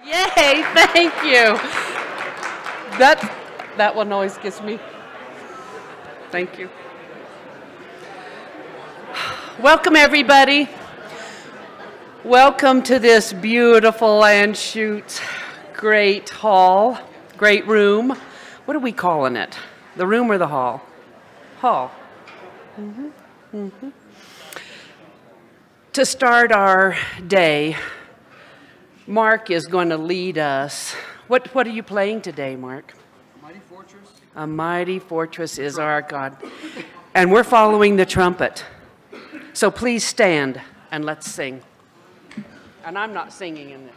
Yay, thank you. That one always gets me. Thank you. Welcome, everybody. Welcome to this beautiful Anschutz great hall, great room. What are we calling it? The room or the hall? Hall. To start our day, Mark is going to lead us. What are you playing today, Mark? A Mighty Fortress. A Mighty Fortress is our God. And we're following the trumpet. So please stand and let's sing. And I'm not singing in this.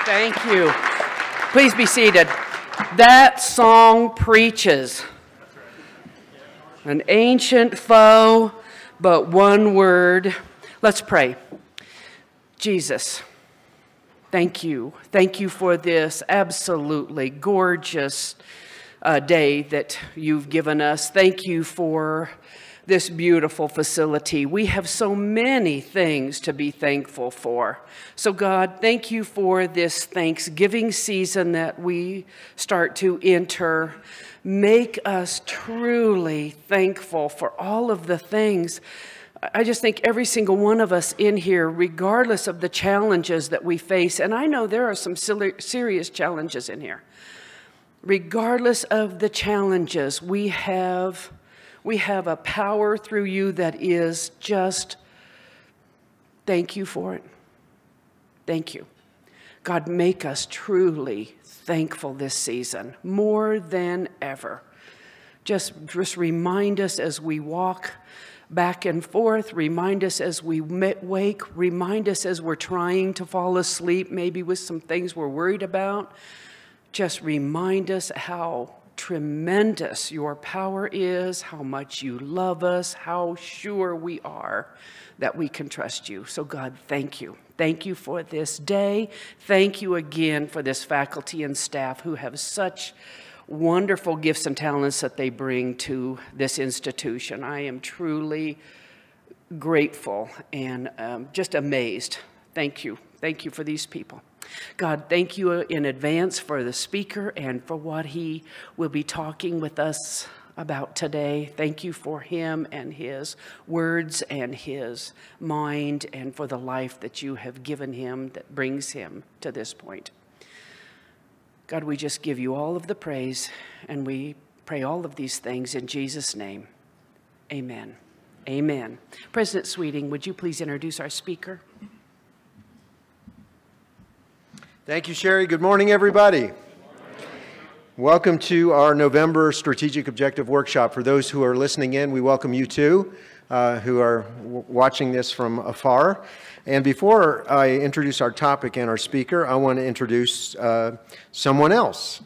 Thank you. Please be seated. That song preaches. An ancient foe, but one word. Let's pray. Jesus, thank you. Thank you for this absolutely gorgeous day that you've given us. Thank you for this beautiful facility. We have so many things to be thankful for. So God, thank you for this Thanksgiving season that we start to enter. Make us truly thankful for all of the things. I just think every single one of us in here, regardless of the challenges that we face, and I know there are some serious challenges in here. Regardless of the challenges, we have a power through you that is just, thank you for it. Thank you. God, make us truly thankful this season, more than ever. Just remind us as we walk back and forth, remind us as we wake, remind us as we're trying to fall asleep, maybe with some things we're worried about. Just remind us how tremendous your power is, how much you love us, how sure we are that we can trust you. So God, thank you. Thank you for this day. Thank you again for this faculty and staff who have such wonderful gifts and talents that they bring to this institution. I am truly grateful and just amazed. Thank you. Thank you for these people. God, thank you in advance for the speaker and for what he will be talking with us about today. Thank you for him and his words and his mind and for the life that you have given him that brings him to this point. God, we just give you all of the praise and we pray all of these things in Jesus' name. Amen. Amen. President Sweeting, would you please introduce our speaker? Thank you, Sherry. Good morning, everybody. Welcome to our November Strategic Objective Workshop. For those who are listening in, we welcome you too, who are watching this from afar. And before I introduce our topic and our speaker, I want to introduce someone else.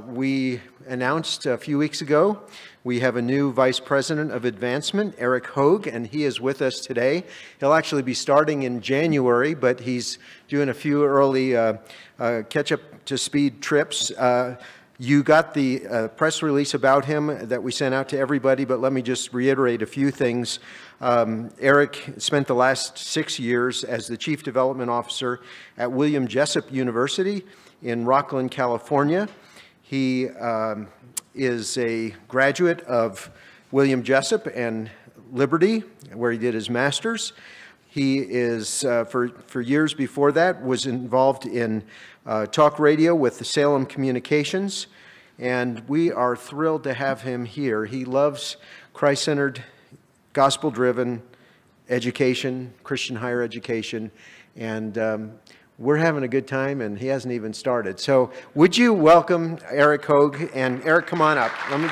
We announced a few weeks ago we have a new Vice President of Advancement, Eric Hogue, and he is with us today. He'll actually be starting in January, but he's doing a few early catch-up-to-speed trips. You got the press release about him that we sent out to everybody, but let me just reiterate a few things. Eric spent the last 6 years as the Chief Development Officer at William Jessup University in Rocklin, California. He is a graduate of William Jessup and Liberty, where he did his master's. He is, for years before that, was involved in talk radio with the Salem Communications, and we are thrilled to have him here. He loves Christ-centered, gospel-driven education, Christian higher education, and we're having a good time, and he hasn't even started. So would you welcome Eric Hogue? And Eric, come on up. Let me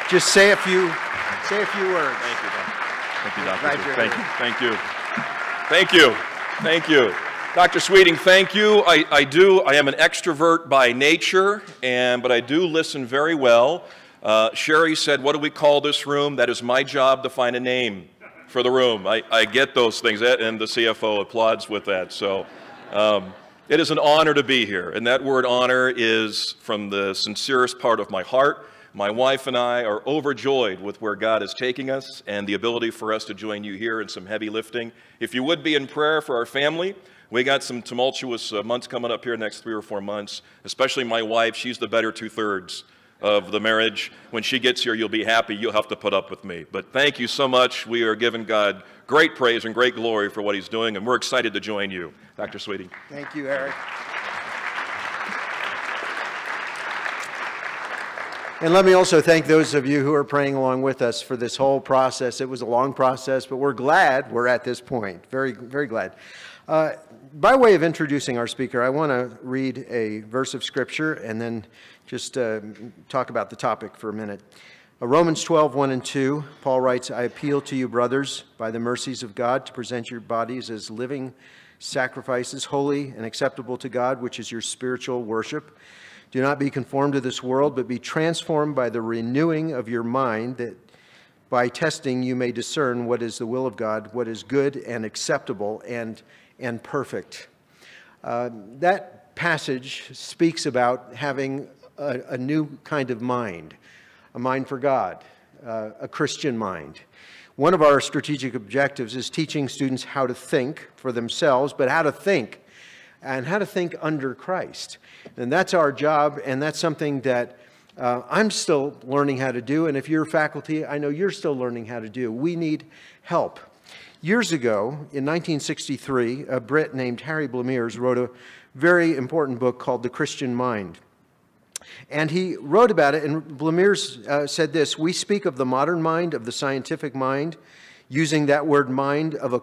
just say a few words. Thank you, Doctor. Thank you, Doctor. Thank you. Thank you. Thank you. Dr. Sweeting, thank you. I am an extrovert by nature, but I do listen very well. Sherry said, what do we call this room? That is my job to find a name for the room. I get those things, and the CFO applauds with that. So it is an honor to be here, and that word honor is from the sincerest part of my heart. My wife and I are overjoyed with where God is taking us and the ability for us to join you here in some heavy lifting. If you would be in prayer for our family, we got some tumultuous months coming up here next 3 or 4 months, especially my wife. She's the better 2/3 of the marriage. When she gets here, you'll be happy. You'll have to put up with me. But thank you so much. We are giving God great praise and great glory for what he's doing, and we're excited to join you. Dr. Sweeting. Thank you, Eric. And let me also thank those of you who are praying along with us for this whole process. It was a long process, but we're glad we're at this point. Very, very glad. By way of introducing our speaker, I want to read a verse of Scripture and then just talk about the topic for a minute. Romans 12, 1 and 2, Paul writes, I appeal to you, brothers, by the mercies of God, to present your bodies as living sacrifices, holy and acceptable to God, which is your spiritual worship. Do not be conformed to this world, but be transformed by the renewing of your mind, that by testing you may discern what is the will of God, what is good and acceptable and perfect. That passage speaks about having a new kind of mind, a mind for God, a Christian mind. One of our strategic objectives is teaching students how to think for themselves, but how to think, and how to think under Christ. And that's our job, and that's something that I'm still learning how to do, and if you're faculty, I know you're still learning how to do. We need help. Years ago, in 1963, a Brit named Harry Blamires wrote a very important book called The Christian Mind. And he wrote about it, and Blamires said this, we speak of the modern mind, of the scientific mind, using that word mind of a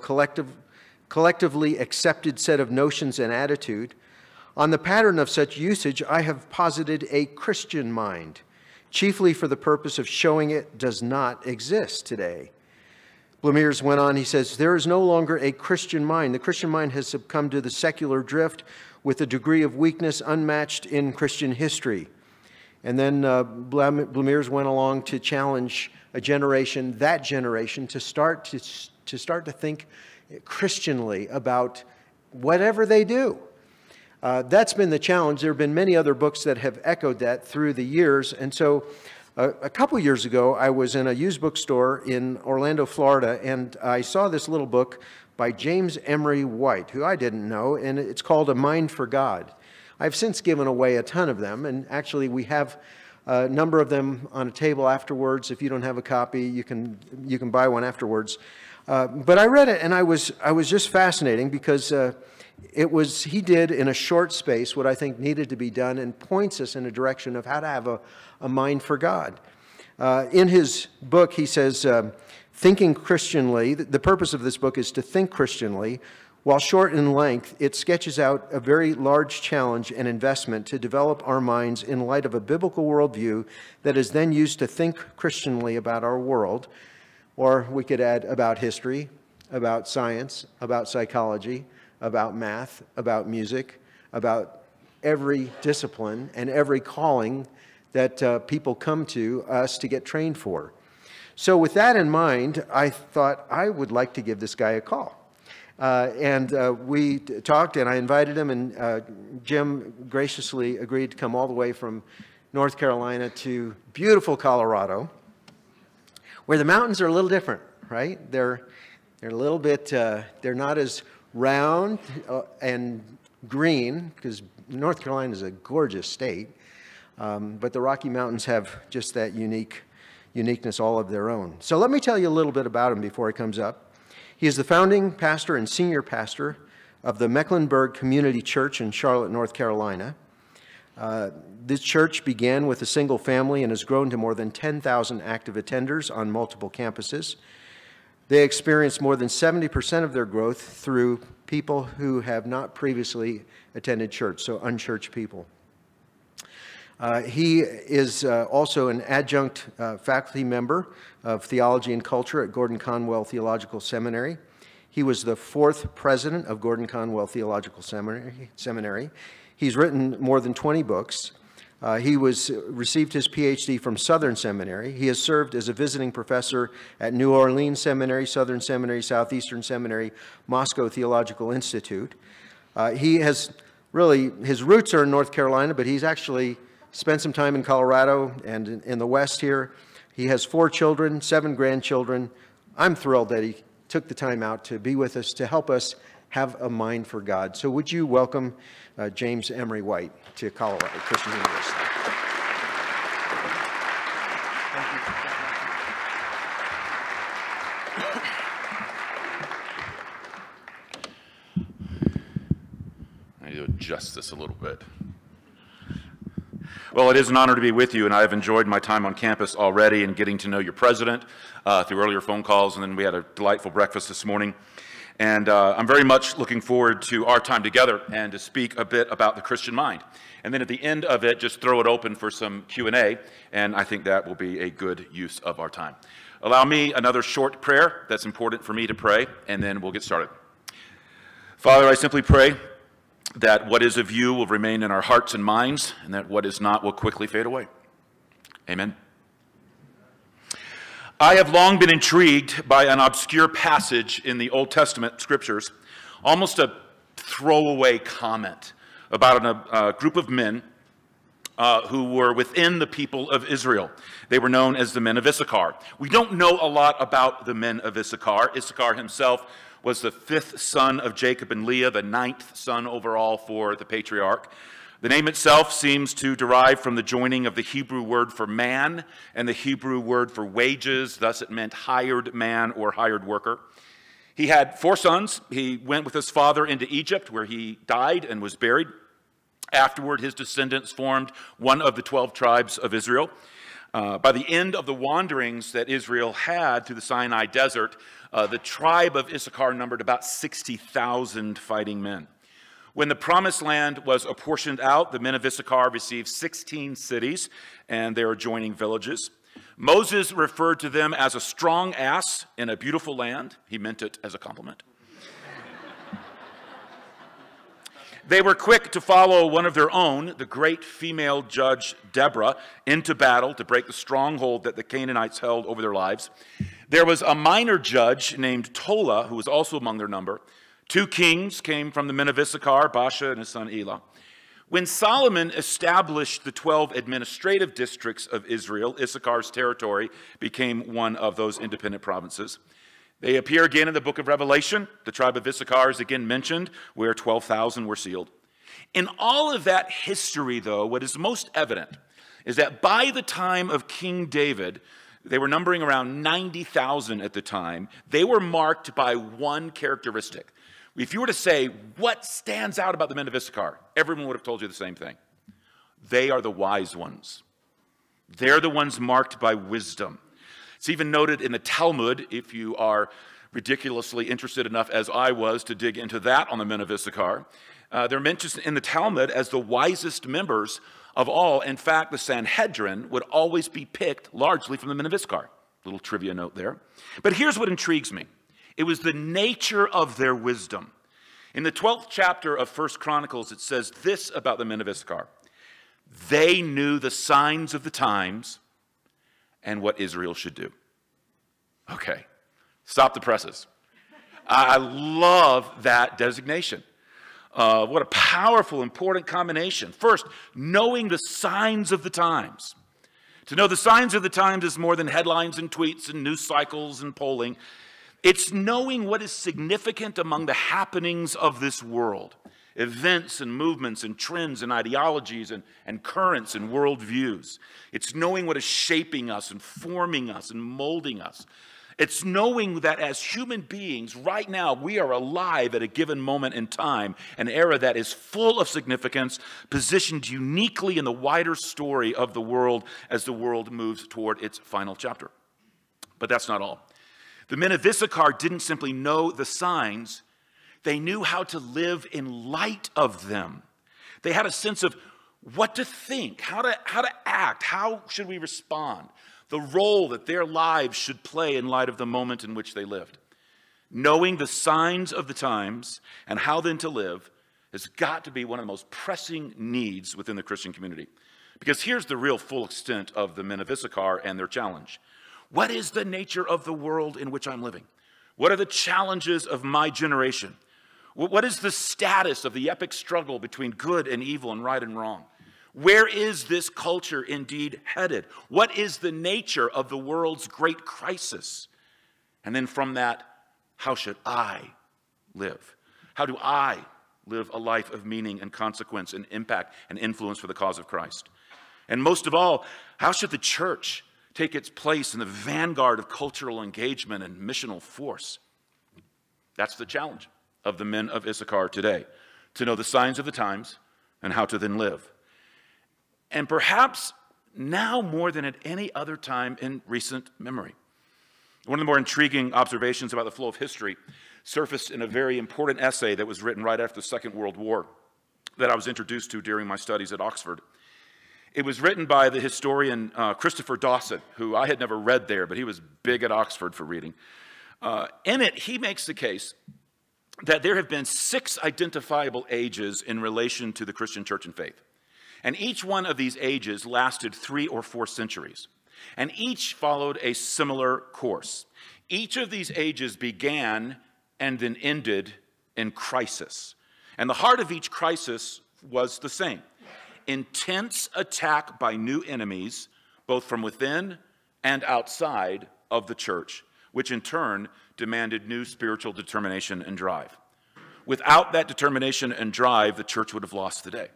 collectively accepted set of notions and attitude. On the pattern of such usage, I have posited a Christian mind, chiefly for the purpose of showing it does not exist today. Blamires went on, he says, there is no longer a Christian mind. The Christian mind has succumbed to the secular drift with a degree of weakness unmatched in Christian history. And then Blamires went along to challenge that generation, to start to think Christianly about whatever they do. That's been the challenge. There have been many other books that have echoed that through the years. And so a couple years ago, I was in a used bookstore in Orlando, Florida, and I saw this little book by James Emery White, who I didn't know, and it's called A Mind for God. I've since given away a ton of them, and actually we have a number of them on a table afterwards. If you don't have a copy, you can buy one afterwards. But I read it, and I was just fascinating because he did in a short space what I think needed to be done and points us in a direction of how to have a mind for God. In his book, he says, thinking Christianly, the purpose of this book is to think Christianly. While short in length, it sketches out a very large challenge and investment to develop our minds in light of a biblical worldview that is then used to think Christianly about our world, or we could add about history, about science, about psychology, about math, about music, about every discipline and every calling that people come to us to get trained for. So with that in mind, I thought I would like to give this guy a call. We talked, and I invited him, and Jim graciously agreed to come all the way from North Carolina to beautiful Colorado, where the mountains are a little different, right? They're a little bit, they're not as round and green, because North Carolina is a gorgeous state, but the Rocky Mountains have just that uniqueness all of their own. So let me tell you a little bit about him before he comes up. He is the founding pastor and senior pastor of the Mecklenburg Community Church in Charlotte, North Carolina. This church began with a single family and has grown to more than 10,000 active attenders on multiple campuses. They experienced more than 70% of their growth through people who have not previously attended church, so unchurched people. He is also an adjunct faculty member of theology and culture at Gordon Conwell Theological Seminary. He was the 4th president of Gordon Conwell Theological Seminary. He's written more than 20 books. He received his PhD from Southern Seminary. He has served as a visiting professor at New Orleans Seminary, Southern Seminary, Southeastern Seminary, Moscow Theological Institute. He has really, his roots are in North Carolina, but he's actually spent some time in Colorado and in the West here. He has 4 children, 7 grandchildren. I'm thrilled that he took the time out to be with us, to help us have a mind for God. So would you welcome James Emery White to Colorado Christian University. I need to adjust this a little bit. Well, it is an honor to be with you, and I've enjoyed my time on campus already and getting to know your president through earlier phone calls, and then we had a delightful breakfast this morning. And I'm very much looking forward to our time together and to speak a bit about the Christian mind. And then at the end of it, just throw it open for some Q&A, and I think that will be a good use of our time. Allow me another short prayer that's important for me to pray, and then we'll get started. Father, I simply pray that what is of you will remain in our hearts and minds, and that what is not will quickly fade away. Amen. I have long been intrigued by an obscure passage in the Old Testament scriptures, almost a throwaway comment about a group of men who were within the people of Israel. They were known as the men of Issachar. We don't know a lot about the men of Issachar. Issachar himself was the 5th son of Jacob and Leah, the 9th son overall for the patriarch. The name itself seems to derive from the joining of the Hebrew word for man and the Hebrew word for wages. Thus it meant hired man or hired worker. He had 4 sons. He went with his father into Egypt, where he died and was buried. Afterward, his descendants formed one of the 12 tribes of Israel. By the end of the wanderings that Israel had through the Sinai desert, the tribe of Issachar numbered about 60,000 fighting men. When the promised land was apportioned out, the men of Issachar received 16 cities and their adjoining villages. Moses referred to them as a strong ass in a beautiful land. He meant it as a compliment. They were quick to follow one of their own, the great female judge Deborah, into battle to break the stronghold that the Canaanites held over their lives. There was a minor judge named Tola, who was also among their number. 2 kings came from the men of Issachar, Baasha and his son Elah. When Solomon established the 12 administrative districts of Israel, Issachar's territory became one of those independent provinces. They appear again in the book of Revelation. The tribe of Issachar is again mentioned, where 12,000 were sealed. In all of that history, though, what is most evident is that by the time of King David, they were numbering around 90,000 at the time. They were marked by one characteristic. If you were to say, what stands out about the men of Issachar? Everyone would have told you the same thing. They are the wise ones. They're the ones marked by wisdom. It's even noted in the Talmud, if you are ridiculously interested enough as I was to dig into that on the men of Issachar. They're mentioned in the Talmud as the wisest members of all. In fact, the Sanhedrin would always be picked largely from the men of Issachar. Little trivia note there. But here's what intrigues me. It was the nature of their wisdom. In the 12th chapter of 1 Chronicles, it says this about the men of Issachar. They knew the signs of the times and what Israel should do. Okay, stop the presses. I love that designation. What a powerful, important combination. First, knowing the signs of the times. To know the signs of the times is more than headlines and tweets and news cycles and polling. It's knowing what is significant among the happenings of this world, events and movements and trends and ideologies and currents and worldviews. It's knowing what is shaping us and forming us and molding us. It's knowing that as human beings, right now, we are alive at a given moment in time, an era that is full of significance, positioned uniquely in the wider story of the world as the world moves toward its final chapter. But that's not all. The men of Issachar didn't simply know the signs, they knew how to live in light of them. They had a sense of what to think, how to act, how should we respond, the role that their lives should play in light of the moment in which they lived. Knowing the signs of the times and how then to live has got to be one of the most pressing needs within the Christian community. Because here's the real full extent of the men of Issachar and their challenge. What is the nature of the world in which I'm living? What are the challenges of my generation? What is the status of the epic struggle between good and evil and right and wrong? Where is this culture indeed headed? What is the nature of the world's great crisis? And then from that, how should I live? How do I live a life of meaning and consequence and impact and influence for the cause of Christ? And most of all, how should the church take its place in the vanguard of cultural engagement and missional force? That's the challenge of the men of Issachar today, to know the signs of the times and how to then live. And perhaps now more than at any other time in recent memory. One of the more intriguing observations about the flow of history surfaced in a very important essay that was written right after the Second World War that I was introduced to during my studies at Oxford. It was written by the historian Christopher Dawson, who I had never read there, but he was big at Oxford for reading. In it, he makes the case that there have been 6 identifiable ages in relation to the Christian church and faith. And each one of these ages lasted 3 or 4 centuries. And each followed a similar course. Each of these ages began and then ended in crisis. And the heart of each crisis was the same. Intense attack by new enemies, both from within and outside of the church, which in turn demanded new spiritual determination and drive. Without that determination and drive, the church would have lost the day.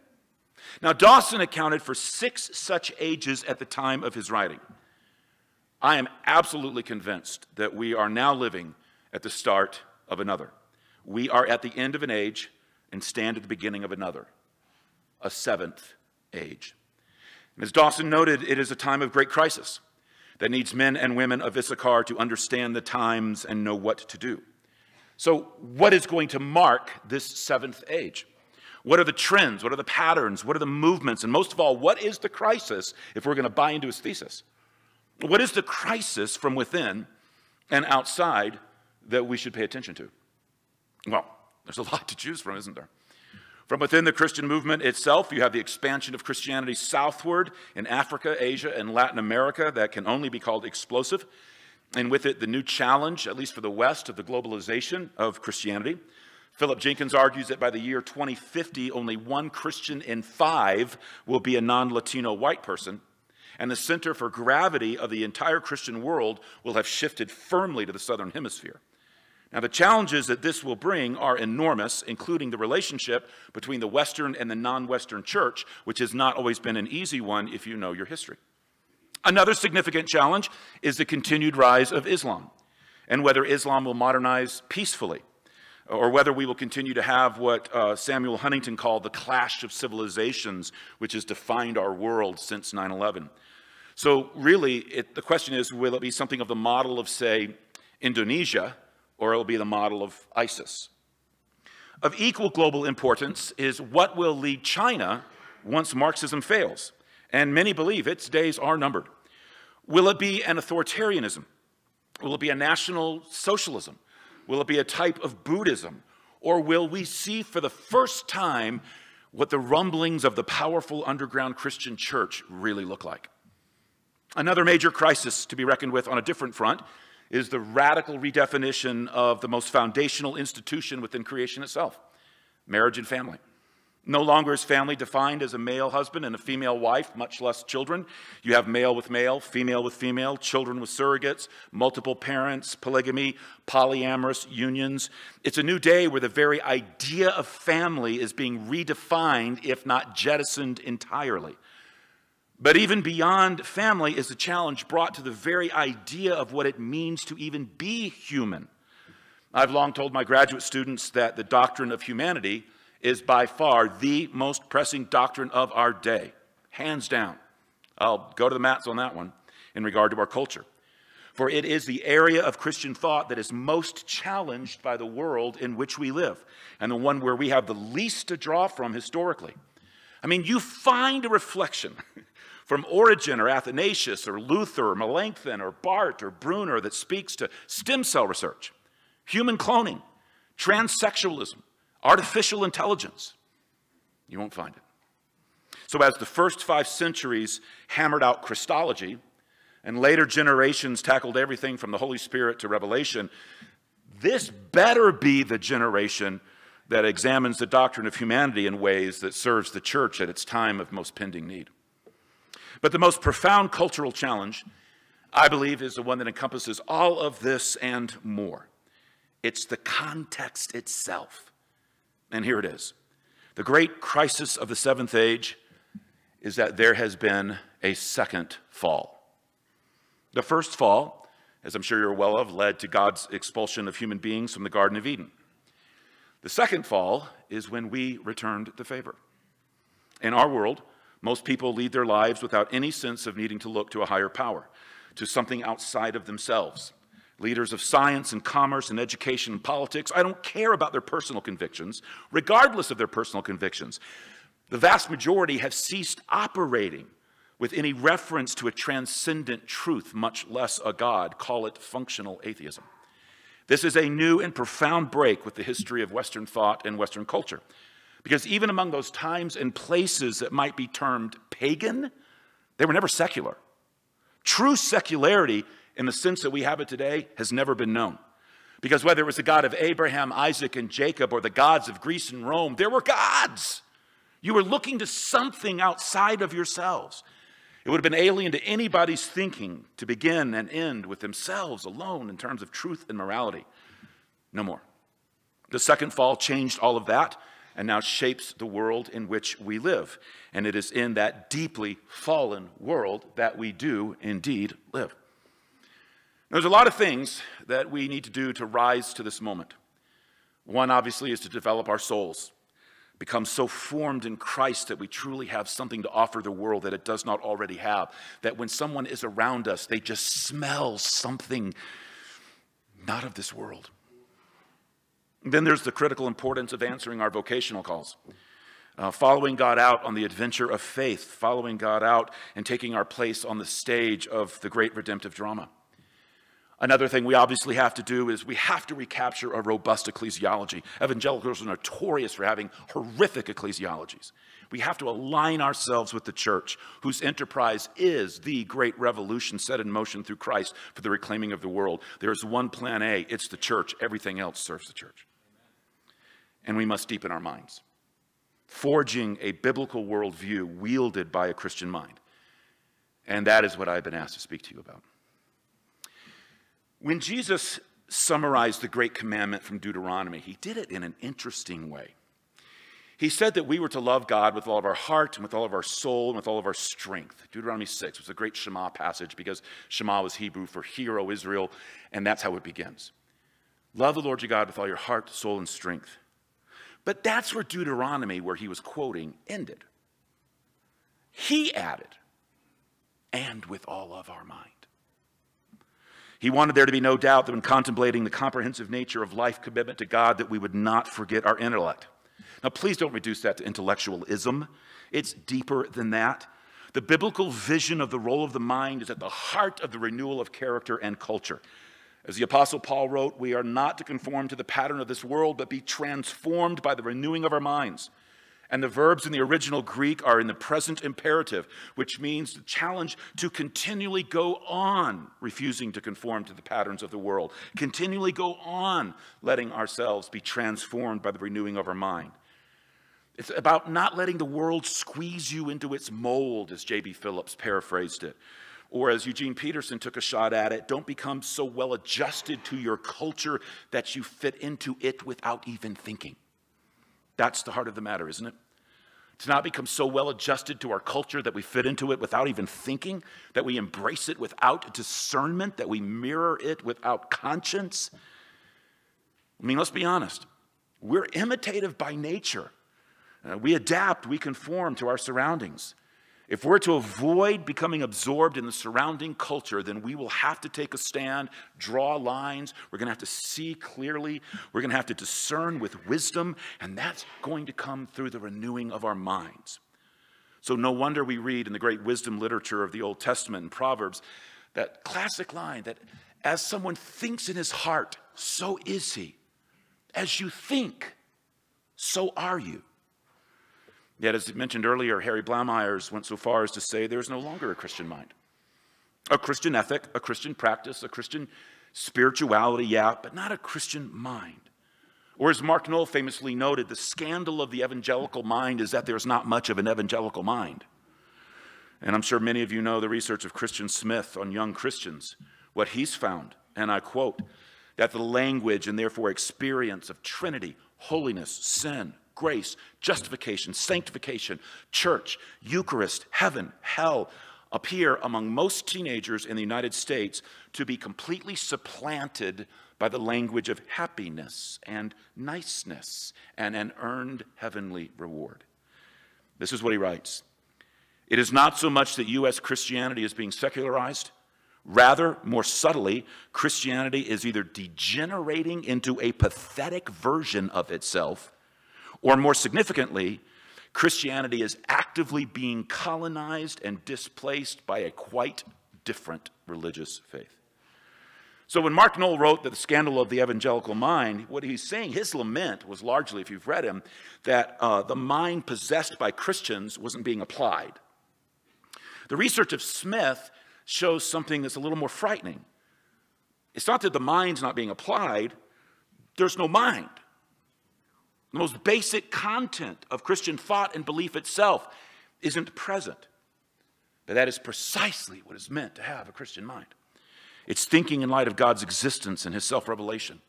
Now, Dawson accounted for 6 such ages at the time of his writing. I am absolutely convinced that we are now living at the start of another. We are at the end of an age and stand at the beginning of another, a 7th age. And as Dawson noted, it is a time of great crisis that needs men and women of Issachar to understand the times and know what to do. So what is going to mark this 7th age? What are the trends? What are the patterns? What are the movements? And most of all, what is the crisis if we're going to buy into his thesis? What is the crisis from within and outside that we should pay attention to? Well, there's a lot to choose from, isn't there? From within the Christian movement itself, you have the expansion of Christianity southward in Africa, Asia, and Latin America that can only be called explosive. And with it, the new challenge, at least for the West, of the globalization of Christianity. Philip Jenkins argues that by the year 2050, only 1 Christian in 5 will be a non-Latino white person, and the center for gravity of the entire Christian world will have shifted firmly to the southern hemisphere. Now, the challenges that this will bring are enormous, including the relationship between the Western and the non-Western church, which has not always been an easy one if you know your history. Another significant challenge is the continued rise of Islam, and whether Islam will modernize peacefully, or whether we will continue to have what Samuel Huntington called the clash of civilizations, which has defined our world since 9/11. So really, the question is, will it be something of the model of, say, Indonesia, or it will be the model of ISIS? Of equal global importance is what will lead China once Marxism fails, and many believe its days are numbered. Will it be an authoritarianism? Will it be a national socialism? Will it be a type of Buddhism? Or will we see for the first time what the rumblings of the powerful underground Christian church really look like? Another major crisis to be reckoned with on a different front is the radical redefinition of the most foundational institution within creation itself, marriage and family. No longer is family defined as a male husband and a female wife, much less children. You have male with male, female with female, children with surrogates, multiple parents, polygamy, polyamorous unions. It's a new day where the very idea of family is being redefined, if not jettisoned entirely. But even beyond family is the challenge brought to the very idea of what it means to even be human. I've long told my graduate students that the doctrine of humanity is by far the most pressing doctrine of our day, hands down. I'll go to the mats on that one in regard to our culture. For it is the area of Christian thought that is most challenged by the world in which we live, and the one where we have the least to draw from historically. I mean, you find a reflection from Origen or Athanasius or Luther or Melanchthon or Barth or Brunner that speaks to stem cell research, human cloning, transsexualism, artificial intelligence. You won't find it. So as the first 5 centuries hammered out Christology, and later generations tackled everything from the Holy Spirit to Revelation, this better be the generation that examines the doctrine of humanity in ways that serves the church at its time of most pending need. But the most profound cultural challenge, I believe, is the one that encompasses all of this and more. It's the context itself. And here it is. The great crisis of the 7th age is that there has been a second fall. The first fall, as I'm sure you're well of, led to God's expulsion of human beings from the Garden of Eden. The second fall is when we returned the favor. In our world, most people lead their lives without any sense of needing to look to a higher power, to something outside of themselves. Leaders of science and commerce and education and politics, I don't care about their personal convictions, regardless of their personal convictions. The vast majority have ceased operating with any reference to a transcendent truth, much less a God. Call it functional atheism. This is a new and profound break with the history of Western thought and Western culture. Because even among those times and places that might be termed pagan, they were never secular. True secularity, in the sense that we have it today, has never been known. Because whether it was the God of Abraham, Isaac, and Jacob, or the gods of Greece and Rome, there were gods. You were looking to something outside of yourselves. It would have been alien to anybody's thinking to begin and end with themselves alone in terms of truth and morality. No more. The second fall changed all of that and now shapes the world in which we live. And it is in that deeply fallen world that we do indeed live. There's a lot of things that we need to do to rise to this moment. One, obviously, is to develop our souls, become so formed in Christ that we truly have something to offer the world that it does not already have, that when someone is around us, they just smell something not of this world. Then there's the critical importance of answering our vocational calls, following God out on the adventure of faith, following God out and taking our place on the stage of the great redemptive drama. Another thing we obviously have to do is we have to recapture a robust ecclesiology. Evangelicals are notorious for having horrific ecclesiologies. We have to align ourselves with the church, whose enterprise is the great revolution set in motion through Christ for the reclaiming of the world. There's one plan A, it's the church. Everything else serves the church. and we must deepen our minds, forging a biblical worldview wielded by a Christian mind. And that is what I've been asked to speak to you about. When Jesus summarized the great commandment from Deuteronomy, he did it in an interesting way. He said that we were to love God with all of our heart and with all of our soul and with all of our strength. Deuteronomy 6 was a great Shema passage because Shema was Hebrew for Hear, O Israel, and that's how it begins. Love the Lord your God with all your heart, soul, and strength. But that's where Deuteronomy, where he was quoting, ended. He added, and with all of our mind. He wanted there to be no doubt that when contemplating the comprehensive nature of life commitment to God, that we would not forget our intellect. Now, please don't reduce that to intellectualism. It's deeper than that. The biblical vision of the role of the mind is at the heart of the renewal of character and culture. As the Apostle Paul wrote, we are not to conform to the pattern of this world, but be transformed by the renewing of our minds. And the verbs in the original Greek are in the present imperative, which means the challenge to continually go on refusing to conform to the patterns of the world, continually go on letting ourselves be transformed by the renewing of our mind. It's about not letting the world squeeze you into its mold, as J.B. Phillips paraphrased it. Or as Eugene Peterson took a shot at it, don't become so well adjusted to your culture that you fit into it without even thinking. That's the heart of the matter, isn't it? To not become so well adjusted to our culture that we fit into it without even thinking, that we embrace it without discernment, that we mirror it without conscience. I mean, let's be honest. We're imitative by nature. We adapt, we conform to our surroundings. If we're to avoid becoming absorbed in the surrounding culture, then we will have to take a stand, draw lines. We're going to have to see clearly. We're going to have to discern with wisdom, and that's going to come through the renewing of our minds. So no wonder we read in the great wisdom literature of the Old Testament and Proverbs that classic line that as someone thinks in his heart, so is he. As you think, so are you. Yet, as mentioned earlier, Harry Blaumeyers went so far as to say there is no longer a Christian mind. A Christian ethic, a Christian practice, a Christian spirituality, yeah, but not a Christian mind. Or as Mark Knoll famously noted, the scandal of the evangelical mind is that there's not much of an evangelical mind. And I'm sure many of you know the research of Christian Smith on young Christians. What he's found, and I quote, that the language and therefore experience of Trinity, holiness, sin, grace, justification, sanctification, church, Eucharist, heaven, hell, appear among most teenagers in the United States to be completely supplanted by the language of happiness and niceness and an earned heavenly reward. This is what he writes. It is not so much that U.S. Christianity is being secularized. Rather, more subtly, Christianity is either degenerating into a pathetic version of itself, or more significantly, Christianity is actively being colonized and displaced by a quite different religious faith. So when Mark Knoll wrote that the scandal of the evangelical mind, what he's saying, his lament was largely, if you've read him, that the mind possessed by Christians wasn't being applied. The research of Smith shows something that's a little more frightening. It's not that the mind's not being applied, there's no mind. The most basic content of Christian thought and belief itself isn't present. But that is precisely what is meant to have a Christian mind. It's thinking in light of God's existence and his self-revelation.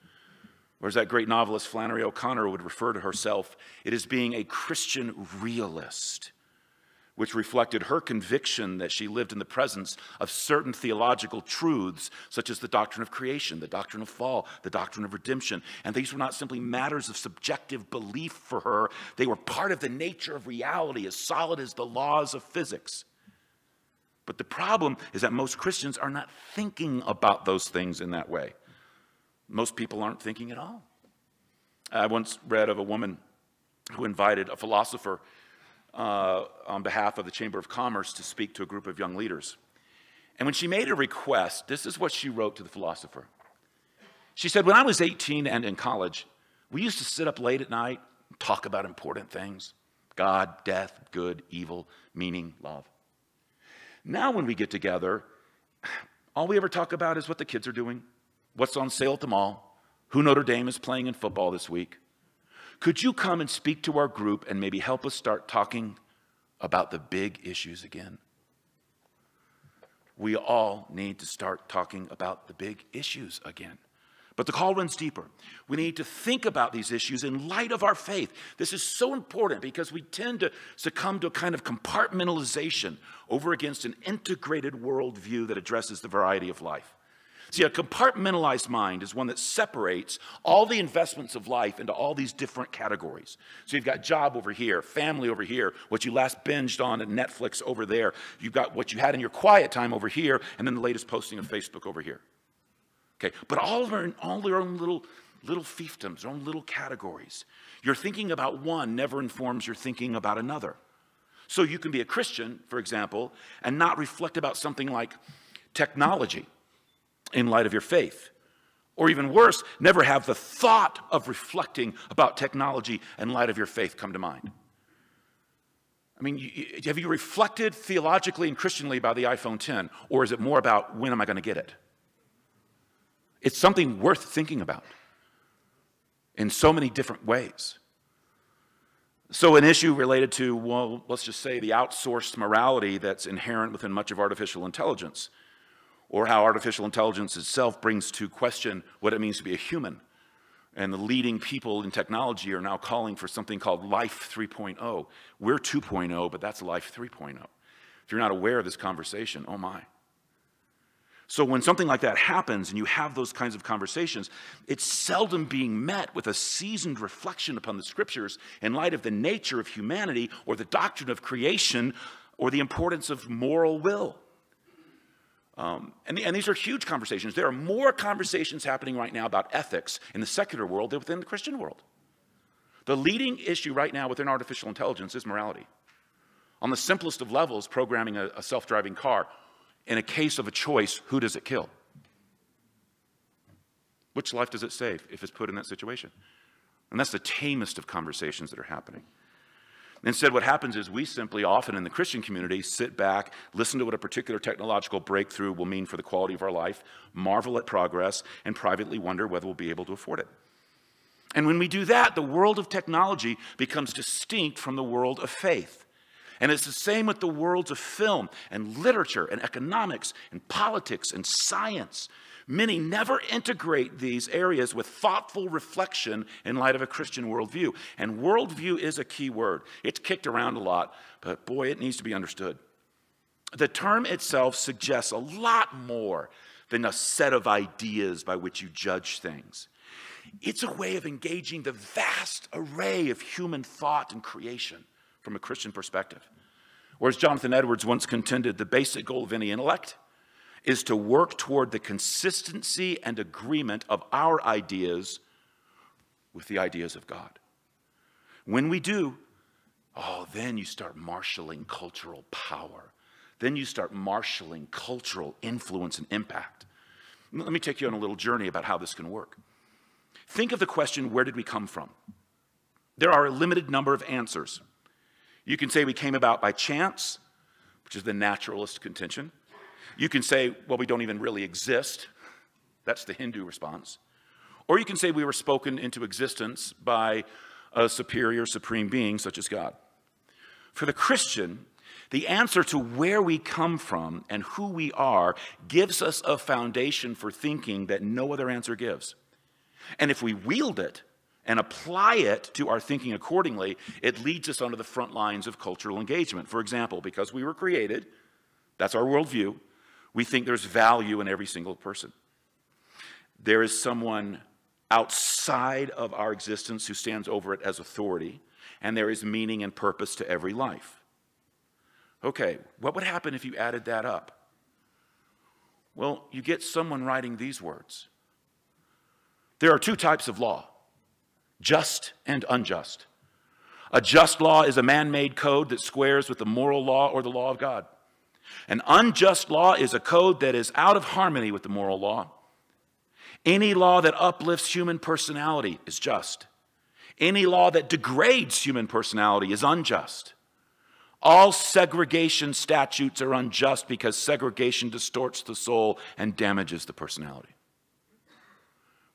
Or as that great novelist Flannery O'Connor would refer to herself, it is being a Christian realist, which reflected her conviction that she lived in the presence of certain theological truths, such as the doctrine of creation, the doctrine of fall, the doctrine of redemption. And these were not simply matters of subjective belief for her. They were part of the nature of reality, as solid as the laws of physics. But the problem is that most Christians are not thinking about those things in that way. Most people aren't thinking at all. I once read of a woman who invited a philosopher on behalf of the Chamber of Commerce to speak to a group of young leaders. And when she made a request, this is what she wrote to the philosopher. She said, when I was 18 and in college, we used to sit up late at night and talk about important things. God, death, good, evil, meaning, love. Now when we get together, all we ever talk about is what the kids are doing, what's on sale at the mall, who Notre Dame is playing in football this week. Could you come and speak to our group and maybe help us start talking about the big issues again? We all need to start talking about the big issues again. But the call runs deeper. We need to think about these issues in light of our faith. This is so important because we tend to succumb to a kind of compartmentalization over against an integrated worldview that addresses the variety of life. See, a compartmentalized mind is one that separates all the investments of life into all these different categories. So you've got job over here, family over here, what you last binged on at Netflix over there. You've got what you had in your quiet time over here, and then the latest posting of Facebook over here. Okay, but all of them are all their own little fiefdoms, their own little categories. Your thinking about one never informs your thinking about another. So you can be a Christian, for example, and not reflect about something like technology in light of your faith. Or even worse, never have the thought of reflecting about technology in light of your faith come to mind. I mean, have you reflected theologically and Christianly about the iPhone 10? Or is it more about when am I going to get it? It's something worth thinking about in so many different ways. So an issue related to, well, let's just say the outsourced morality that's inherent within much of artificial intelligence, or how artificial intelligence itself brings to question what it means to be a human. And the leading people in technology are now calling for something called Life 3.0. We're 2.0, but that's Life 3.0. If you're not aware of this conversation, oh my. So when something like that happens and you have those kinds of conversations, it's seldom being met with a seasoned reflection upon the scriptures in light of the nature of humanity or the doctrine of creation or the importance of moral will. And these are huge conversations. There are more conversations happening right now about ethics in the secular world than within the Christian world. The leading issue right now within artificial intelligence is morality. On the simplest of levels, programming a self-driving car. In a case of a choice, who does it kill? Which life does it save if it's put in that situation? And that's the tamest of conversations that are happening. Instead, what happens is we simply often in the Christian community sit back, listen to what a particular technological breakthrough will mean for the quality of our life, marvel at progress, and privately wonder whether we'll be able to afford it. And when we do that, the world of technology becomes distinct from the world of faith. And it's the same with the worlds of film and literature and economics and politics and science. Many never integrate these areas with thoughtful reflection in light of a Christian worldview. And worldview is a key word. It's kicked around a lot, but boy, it needs to be understood. The term itself suggests a lot more than a set of ideas by which you judge things. It's a way of engaging the vast array of human thought and creation from a Christian perspective. Whereas Jonathan Edwards once contended, the basic goal of any intellect is to work toward the consistency and agreement of our ideas with the ideas of God. When we do, then you start marshaling cultural power. Then you start marshaling cultural influence and impact. Let me take you on a little journey about how this can work. Think of the question, where did we come from? There are a limited number of answers. You can say we came about by chance, which is the naturalist contention. You can say, well, we don't even really exist. That's the Hindu response. Or you can say we were spoken into existence by a superior, supreme being such as God. For the Christian, the answer to where we come from and who we are gives us a foundation for thinking that no other answer gives. And if we wield it and apply it to our thinking accordingly, it leads us onto the front lines of cultural engagement. For example, because we were created, that's our worldview, we think there's value in every single person. There is someone outside of our existence who stands over it as authority, and there is meaning and purpose to every life. Okay, what would happen if you added that up? Well, you get someone writing these words. There are two types of law, just and unjust. A just law is a man-made code that squares with the moral law or the law of God. An unjust law is a code that is out of harmony with the moral law. Any law that uplifts human personality is just. Any law that degrades human personality is unjust. All segregation statutes are unjust because segregation distorts the soul and damages the personality.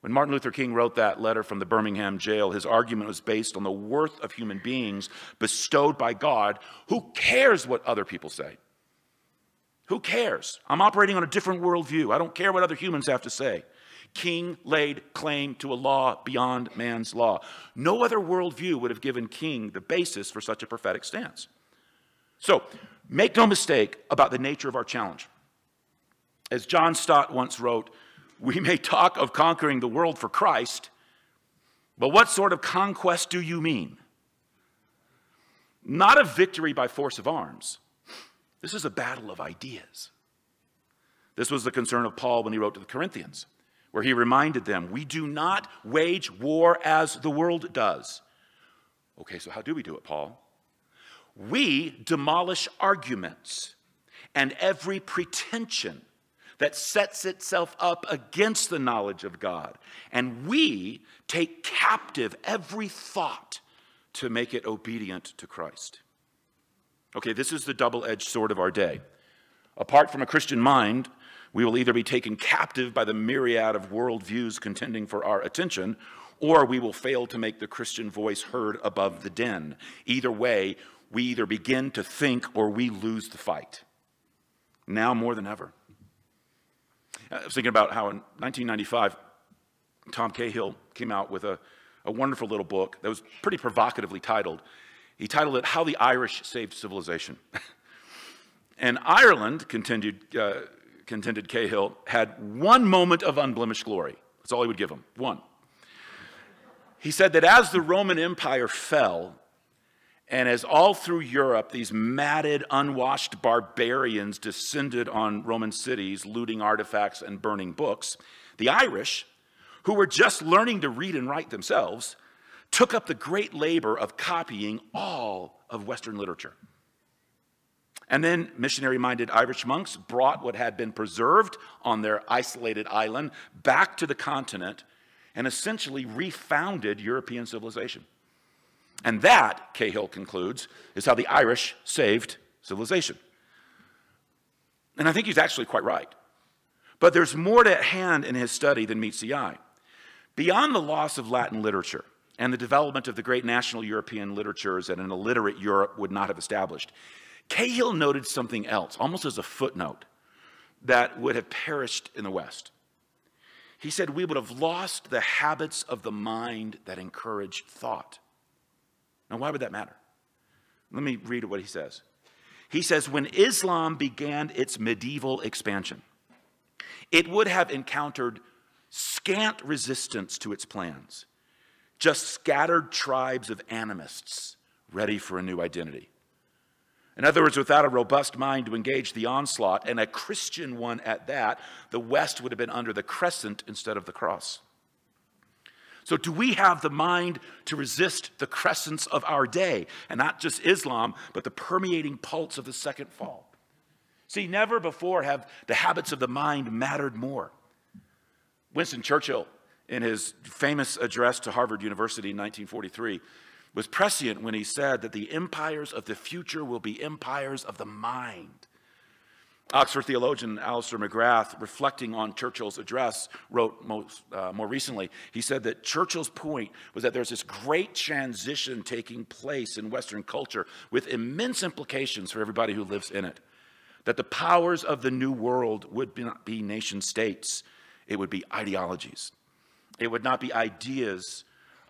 When Martin Luther King wrote that letter from the Birmingham jail, his argument was based on the worth of human beings bestowed by God. Who cares what other people say? Who cares? I'm operating on a different worldview. I don't care what other humans have to say. King laid claim to a law beyond man's law. No other worldview would have given King the basis for such a prophetic stance. So, make no mistake about the nature of our challenge. As John Stott once wrote, we may talk of conquering the world for Christ, but what sort of conquest do you mean? Not a victory by force of arms. This is a battle of ideas. This was the concern of Paul when he wrote to the Corinthians, where he reminded them, we do not wage war as the world does. Okay, so how do we do it, Paul? We demolish arguments and every pretension that sets itself up against the knowledge of God. And we take captive every thought to make it obedient to Christ. Okay, this is the double-edged sword of our day. Apart from a Christian mind, we will either be taken captive by the myriad of worldviews contending for our attention, or we will fail to make the Christian voice heard above the din. Either way, we either begin to think or we lose the fight. Now more than ever. I was thinking about how in 1995, Tom Cahill came out with a wonderful little book that was pretty provocatively titled. He titled it, How the Irish Saved Civilization. And Ireland, contended Cahill, had one moment of unblemished glory. That's all he would give them, one. He said that as the Roman Empire fell, and as all through Europe, these matted, unwashed barbarians descended on Roman cities, looting artifacts and burning books, the Irish, who were just learning to read and write themselves, took up the great labor of copying all of Western literature. And then missionary-minded Irish monks brought what had been preserved on their isolated island back to the continent and essentially refounded European civilization. And that, Cahill concludes, is how the Irish saved civilization. And I think he's actually quite right. But there's more at hand in his study than meets the eye. Beyond the loss of Latin literature and the development of the great national European literatures that an illiterate Europe would not have established, Cahill noted something else, almost as a footnote, that would have perished in the West. He said we would have lost the habits of the mind that encouraged thought. Now, why would that matter? Let me read what he says. He says, when Islam began its medieval expansion, it would have encountered scant resistance to its plans, just scattered tribes of animists ready for a new identity. In other words, without a robust mind to engage the onslaught, and a Christian one at that, the West would have been under the crescent instead of the cross. So do we have the mind to resist the crescents of our day? And not just Islam, but the permeating pulse of the second fall. See, never before have the habits of the mind mattered more. Winston Churchill, in his famous address to Harvard University in 1943, was prescient when he said that the empires of the future will be empires of the mind. Oxford theologian Alistair McGrath, reflecting on Churchill's address, wrote more recently, he said that Churchill's point was that there's this great transition taking place in Western culture with immense implications for everybody who lives in it. That the powers of the new world would not be nation states, it would be ideologies. It would not be ideas,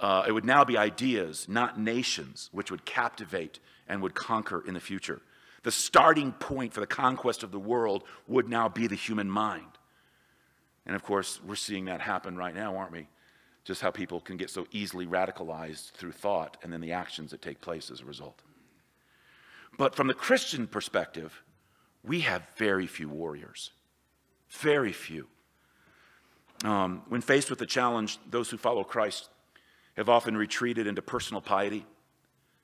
it would now be ideas, not nations, which would captivate and would conquer in the future. The starting point for the conquest of the world would now be the human mind. And of course, we're seeing that happen right now, aren't we? Just how people can get so easily radicalized through thought and then the actions that take place as a result. But from the Christian perspective, we have very few warriors. Very few. When faced with the challenge, those who follow Christ have often retreated into personal piety,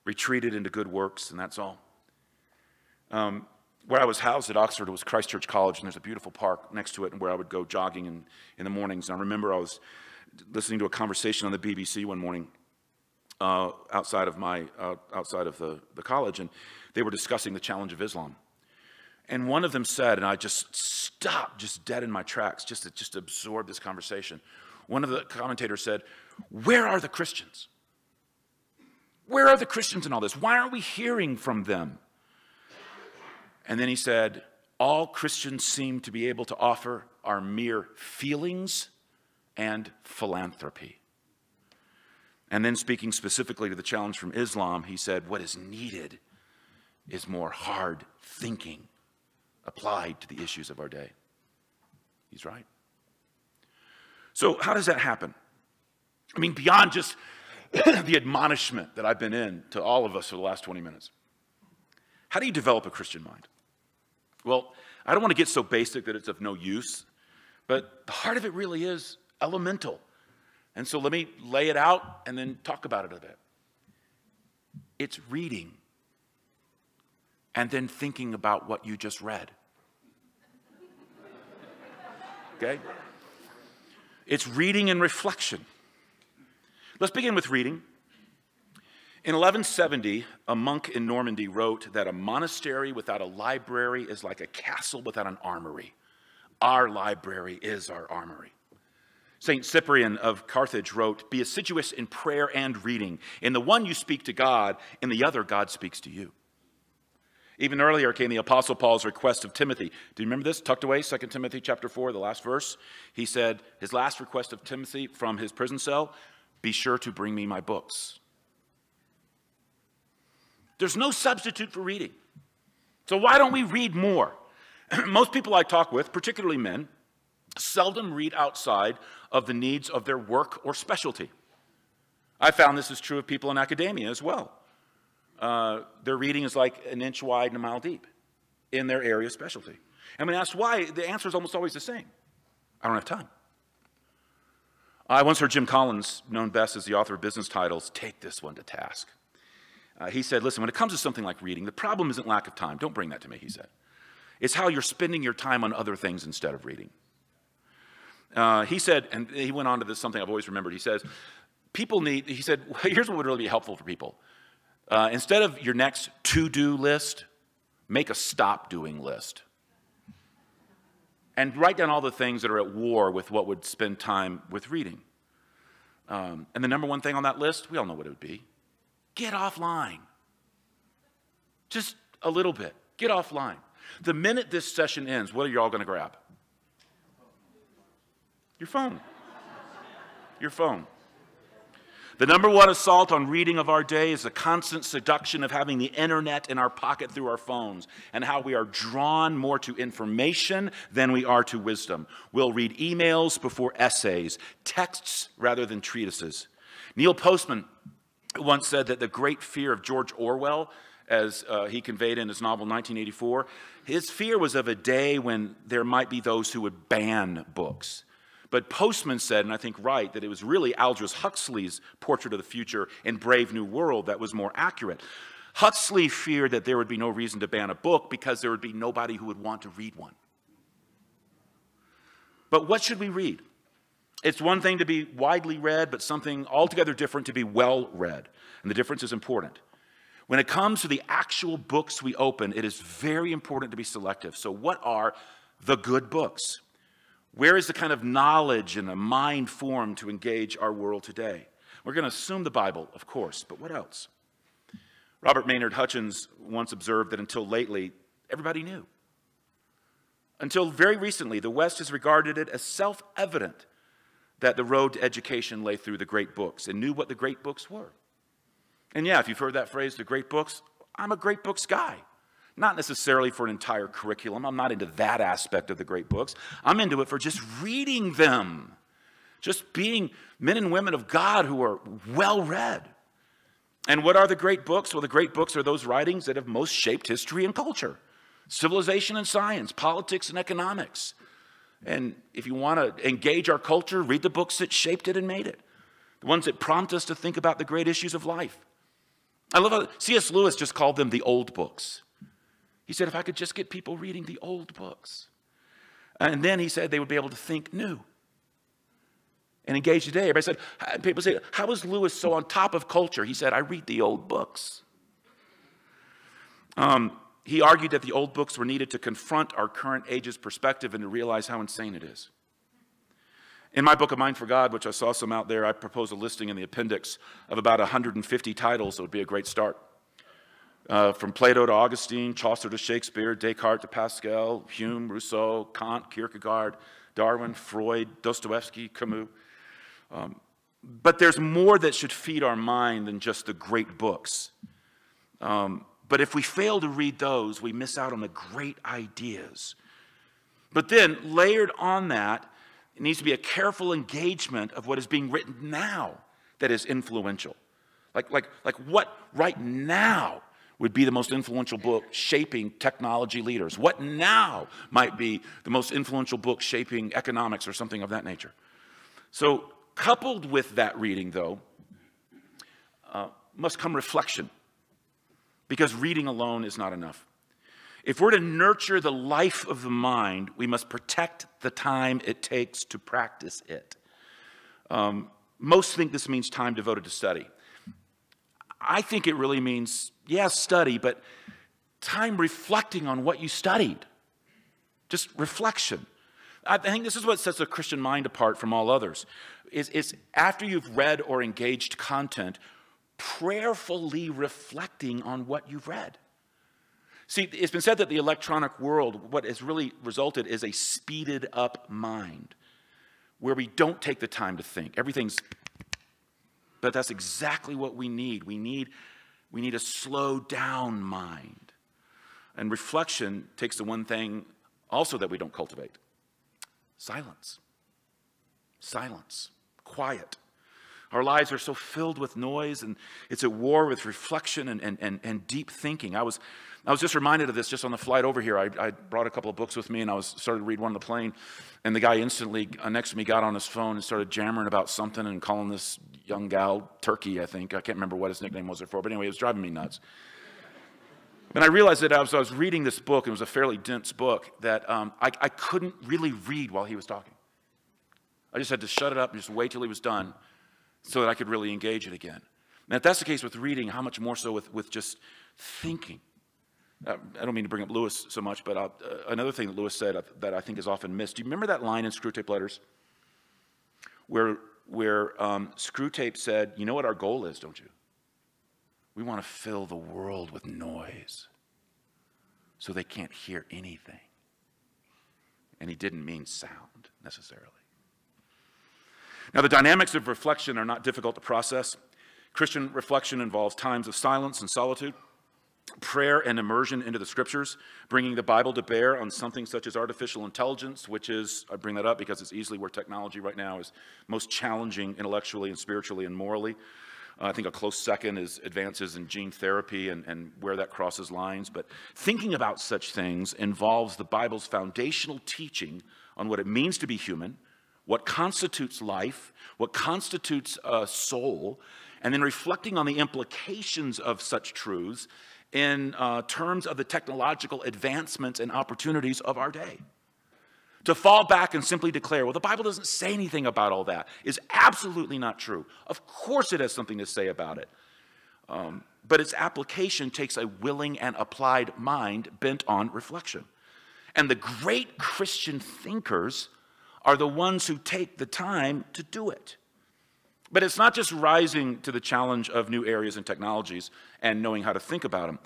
retreated into good works, and that's all. Where I was housed at Oxford was Christ Church College, and there's a beautiful park next to it, and where I would go jogging in the mornings. And I remember I was listening to a conversation on the BBC one morning outside of the college, and they were discussing the challenge of Islam. And one of them said, and I just stopped, just dead in my tracks, just to absorb this conversation. one of the commentators said, where are the Christians? Where are the Christians in all this? Why aren't we hearing from them? And then he said, all Christians seem to be able to offer are mere feelings and philanthropy. And then speaking specifically to the challenge from Islam, he said, what is needed is more hard thinking applied to the issues of our day. He's right. So how does that happen? I mean, beyond just the admonishment that I've been in to all of us for the last 20 minutes. How do you develop a Christian mind? Well, I don't want to get so basic that it's of no use, but the heart of it really is elemental. And so let me lay it out and then talk about it a bit. It's reading and then thinking about what you just read. Okay? It's reading and reflection. Let's begin with reading. In 1170, a monk in Normandy wrote that a monastery without a library is like a castle without an armory. Our library is our armory. St. Cyprian of Carthage wrote, be assiduous in prayer and reading. In the one you speak to God, in the other God speaks to you. Even earlier came the Apostle Paul's request of Timothy. Do you remember this? Tucked away, 2 Timothy chapter 4, the last verse. He said, his last request of Timothy from his prison cell, be sure to bring me my books. There's no substitute for reading. So why don't we read more? Most people I talk with, particularly men, seldom read outside of the needs of their work or specialty. I found this is true of people in academia as well. Their reading is like an inch wide and a mile deep in their area of specialty. And when asked why, the answer is almost always the same. I don't have time. I once heard Jim Collins, known best as the author of Business Titles, take this one to task. He said, listen, when it comes to something like reading, the problem isn't lack of time. Don't bring that to me, he said. It's how you're spending your time on other things instead of reading. He said, and he went on to this, something I've always remembered. He says, he said, here's what would really be helpful for people. Instead of your next to-do list, make a stop-doing list. And write down all the things that are at war with what would spend time with reading. And the number one thing on that list, we all know what it would be. Get offline. Just a little bit. Get offline. The minute this session ends, what are you all going to grab? Your phone. Your phone. The number one assault on reading of our day is the constant seduction of having the internet in our pocket through our phones and how we are drawn more to information than we are to wisdom. We'll read emails before essays, texts rather than treatises. Neil Postman once said that the great fear of George Orwell, as he conveyed in his novel 1984, his fear was of a day when there might be those who would ban books. But Postman said, and I think right, that it was really Aldous Huxley's portrait of the future in Brave New World that was more accurate. Huxley feared that there would be no reason to ban a book because there would be nobody who would want to read one. But what should we read? It's one thing to be widely read, but something altogether different to be well read. And the difference is important. When it comes to the actual books we open, it is very important to be selective. So what are the good books? Where is the kind of knowledge and the mind formed to engage our world today? We're going to assume the Bible, of course, but what else? Robert Maynard Hutchins once observed that until lately, everybody knew. Until very recently, the West has regarded it as self-evident that the road to education lay through the great books and knew what the great books were. And yeah, if you've heard that phrase, the great books, I'm a great books guy. Not necessarily for an entire curriculum. I'm not into that aspect of the great books. I'm into it for just reading them. Just being men and women of God who are well-read. And what are the great books? Well, the great books are those writings that have most shaped history and culture. Civilization and science, politics and economics. And if you want to engage our culture, read the books that shaped it and made it. The ones that prompt us to think about the great issues of life. I love how C.S. Lewis just called them the old books. He said, if I could just get people reading the old books. And then he said they would be able to think new and engage today. Everybody said, people say, how is Lewis so on top of culture? He said, I read the old books. He argued that the old books were needed to confront our current age's perspective and to realize how insane it is. In my book, A Mind for God, which I saw some out there, I propose a listing in the appendix of about 150 titles that would be a great start. From Plato to Augustine, Chaucer to Shakespeare, Descartes to Pascal, Hume, Rousseau, Kant, Kierkegaard, Darwin, Freud, Dostoevsky, Camus. But there's more that should feed our mind than just the great books. But if we fail to read those, we miss out on the great ideas. But then, layered on that, it needs to be a careful engagement of what is being written now that is influential. Like what right now would be the most influential book shaping technology leaders? What now might be the most influential book shaping economics or something of that nature? So, coupled with that reading, though, must come reflection, because reading alone is not enough. If we're to nurture the life of the mind, we must protect the time it takes to practice it. Most think this means time devoted to study. I think it really means, yes, study, but time reflecting on what you studied. Just reflection. I think this is what sets a Christian mind apart from all others. Is after you've read or engaged content, prayerfully reflecting on what you've read. See, it's been said that the electronic world, what has really resulted is a speeded up mind, where we don't take the time to think. But that's exactly what we need. We need a slow down mind. And reflection takes the one thing also that we don't cultivate. Silence. Silence. Quiet. Our lives are so filled with noise, and it's at war with reflection and deep thinking. I was just reminded of this just on the flight over here. I brought a couple of books with me, and I started to read one on the plane, and the guy instantly next to me got on his phone and started jammering about something and calling this young gal Turkey, I think. I can't remember what his nickname was for, but anyway, it was driving me nuts. And I realized that as I was reading this book, it was a fairly dense book, that I couldn't really read while he was talking. I just had to shut it up and just wait till he was done so that I could really engage it again. And if that's the case with reading, how much more so with just thinking? I don't mean to bring up Lewis so much, but another thing that Lewis said that I think is often missed. Do you remember that line in Screwtape Letters where Screwtape said, you know what our goal is, don't you? We want to fill the world with noise so they can't hear anything. And he didn't mean sound necessarily. Now, the dynamics of reflection are not difficult to process. Christian reflection involves times of silence and solitude, prayer and immersion into the scriptures, bringing the Bible to bear on something such as artificial intelligence, which is, I bring that up because it's easily where technology right now is most challenging intellectually and spiritually and morally. I think a close second is advances in gene therapy and where that crosses lines. But thinking about such things involves the Bible's foundational teaching on what it means to be human, what constitutes life, what constitutes a soul, and then reflecting on the implications of such truths in terms of the technological advancements and opportunities of our day. To fall back and simply declare, well, the Bible doesn't say anything about all that, is absolutely not true. Of course it has something to say about it. But its application takes a willing and applied mind bent on reflection. And the great Christian thinkers are the ones who take the time to do it. But it's not just rising to the challenge of new areas and technologies and knowing how to think about them.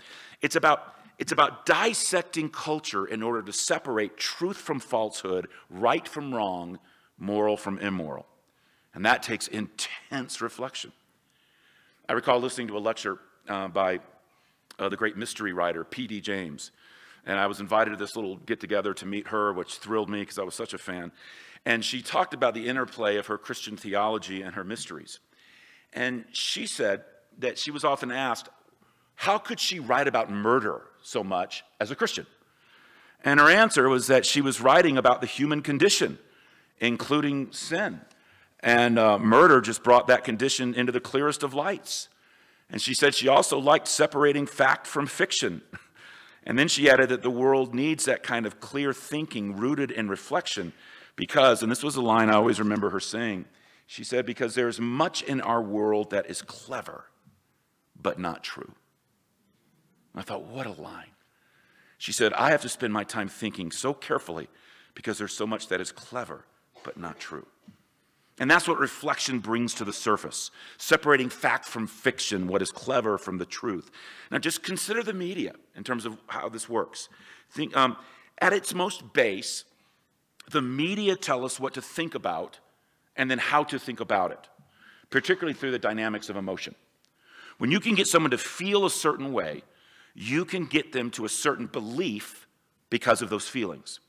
It's about dissecting culture in order to separate truth from falsehood, right from wrong, moral from immoral. And that takes intense reflection. I recall listening to a lecture by the great mystery writer, P.D. James. And I was invited to this little get-together to meet her, which thrilled me because I was such a fan. And she talked about the interplay of her Christian theology and her mysteries. And she said that she was often asked, how could she write about murder so much as a Christian? And her answer was that she was writing about the human condition, including sin. And murder just brought that condition into the clearest of lights. And she said she also liked separating fact from fiction. And then she added that the world needs that kind of clear thinking rooted in reflection because, and this was a line I always remember her saying, she said, because there's much in our world that is clever, but not true. I thought, what a line. She said, I have to spend my time thinking so carefully because there's so much that is clever, but not true. And that's what reflection brings to the surface, separating fact from fiction, what is clever from the truth. Now just consider the media in terms of how this works. Think, at its most base, the media tell us what to think about and then how to think about it, particularly through the dynamics of emotion. When you can get someone to feel a certain way, you can get them to a certain belief because of those feelings.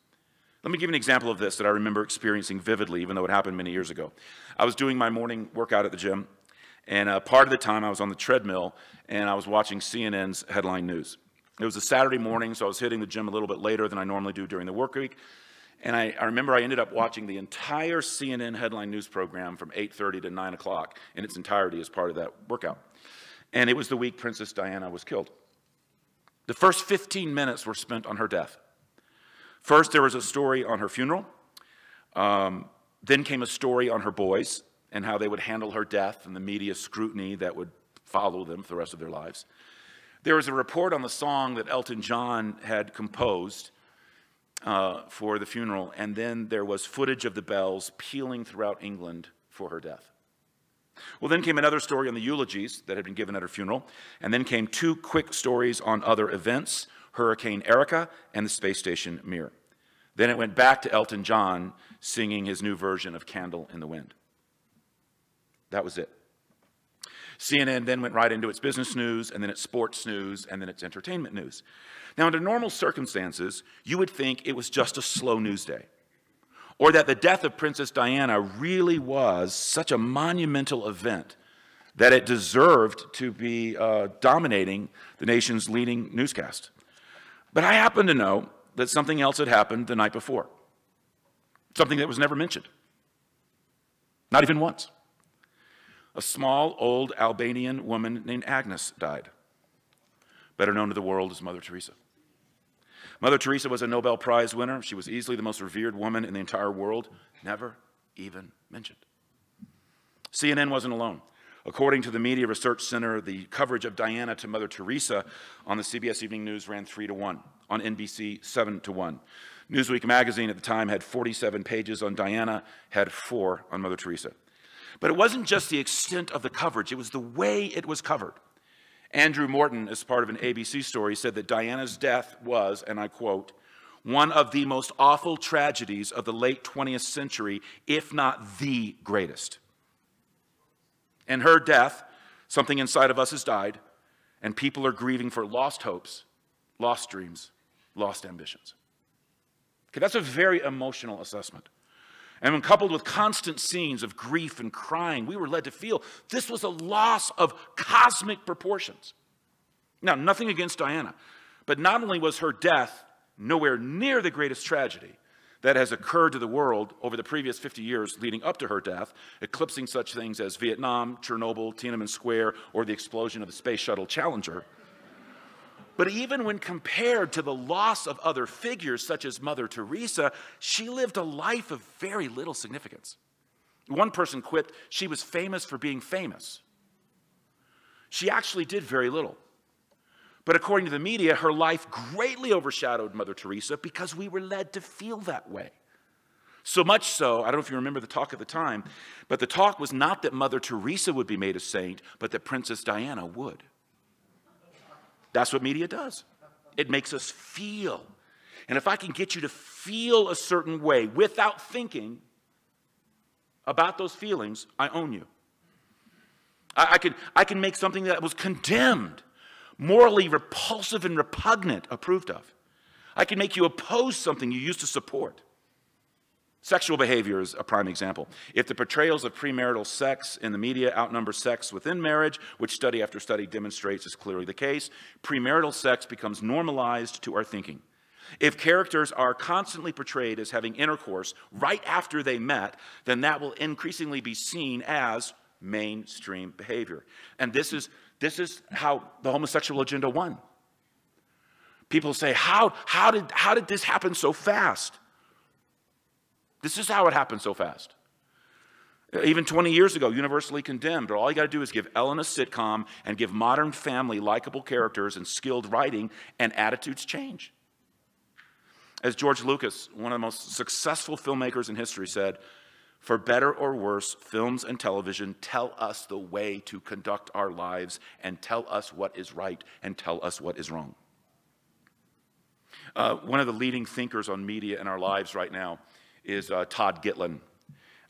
Let me give you an example of this that I remember experiencing vividly, even though it happened many years ago. I was doing my morning workout at the gym, and part of the time I was on the treadmill, and I was watching CNN's headline news. It was a Saturday morning, so I was hitting the gym a little bit later than I normally do during the work week. And I remember I ended up watching the entire CNN headline news program from 8:30 to 9 o'clock in its entirety as part of that workout. And it was the week Princess Diana was killed. The first 15 minutes were spent on her death. First, there was a story on her funeral. Then came a story on her boys and how they would handle her death and the media scrutiny that would follow them for the rest of their lives. There was a report on the song that Elton John had composed for the funeral, and then there was footage of the bells pealing throughout England for her death. Well, then came another story on the eulogies that had been given at her funeral, and then came two quick stories on other events, Hurricane Erika and the space station Mir. Then it went back to Elton John singing his new version of Candle in the Wind. That was it. CNN then went right into its business news, and then its sports news, and then its entertainment news. Now, under normal circumstances, you would think it was just a slow news day, or that the death of Princess Diana really was such a monumental event that it deserved to be dominating the nation's leading newscast. But I happen to know that something else had happened the night before, something that was never mentioned, not even once. A small, old Albanian woman named Agnes died, better known to the world as Mother Teresa. Mother Teresa was a Nobel Prize winner. She was easily the most revered woman in the entire world, never even mentioned. CNN wasn't alone. According to the Media Research Center, the coverage of Diana to Mother Teresa on the CBS Evening News ran 3-1, on NBC 7-1. Newsweek magazine at the time had 47 pages on Diana, had 4 on Mother Teresa. But it wasn't just the extent of the coverage, it was the way it was covered. Andrew Morton, as part of an ABC story, said that Diana's death was, and I quote, one of the most awful tragedies of the late 20th century, if not the greatest. In her death, something inside of us has died, and people are grieving for lost hopes, lost dreams, lost ambitions. Okay, that's a very emotional assessment. And when coupled with constant scenes of grief and crying, we were led to feel this was a loss of cosmic proportions. Now, nothing against Diana, but not only was her death nowhere near the greatest tragedy that has occurred to the world over the previous 50 years leading up to her death, eclipsing such things as Vietnam, Chernobyl, Tiananmen Square, or the explosion of the Space Shuttle Challenger. But even when compared to the loss of other figures such as Mother Teresa, she lived a life of very little significance. One person quipped, she was famous for being famous. She actually did very little. But according to the media, her life greatly overshadowed Mother Teresa because we were led to feel that way. So much so, I don't know if you remember the talk at the time, but the talk was not that Mother Teresa would be made a saint, but that Princess Diana would. That's what media does. It makes us feel. And if I can get you to feel a certain way without thinking about those feelings, I own you. I can make something that was condemned, morally repulsive and repugnant, approved of. I can make you oppose something you used to support. Sexual behavior is a prime example. If the portrayals of premarital sex in the media outnumber sex within marriage, which study after study demonstrates is clearly the case, premarital sex becomes normalized to our thinking. If characters are constantly portrayed as having intercourse right after they met, then that will increasingly be seen as mainstream behavior. And this is how the homosexual agenda won. People say, how did this happen so fast? This is how it happened so fast. Even 20 years ago, universally condemned. All you got to do is give Ellen a sitcom and give Modern Family likable characters and skilled writing, and attitudes change. As George Lucas, one of the most successful filmmakers in history, said, For better or worse, films and television tell us the way to conduct our lives and tell us what is right and tell us what is wrong. One of the leading thinkers on media in our lives right now is Todd Gitlin.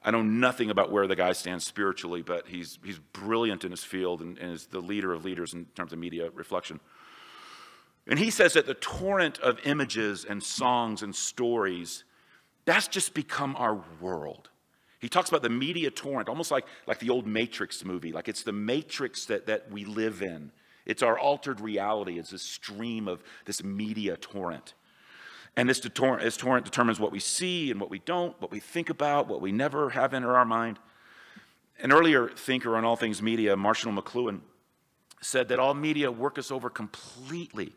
I know nothing about where the guy stands spiritually, but he's brilliant in his field and is the leader of leaders in terms of media reflection. And he says that the torrent of images and songs and stories, that's just become our world. He talks about the media torrent, almost like the old Matrix movie, like it's the Matrix that we live in. It's our altered reality. It's a stream of this media torrent. And this torrent determines what we see and what we don't, what we think about, what we never have enter our mind. An earlier thinker on all things media, Marshall McLuhan, said that all media work us over completely.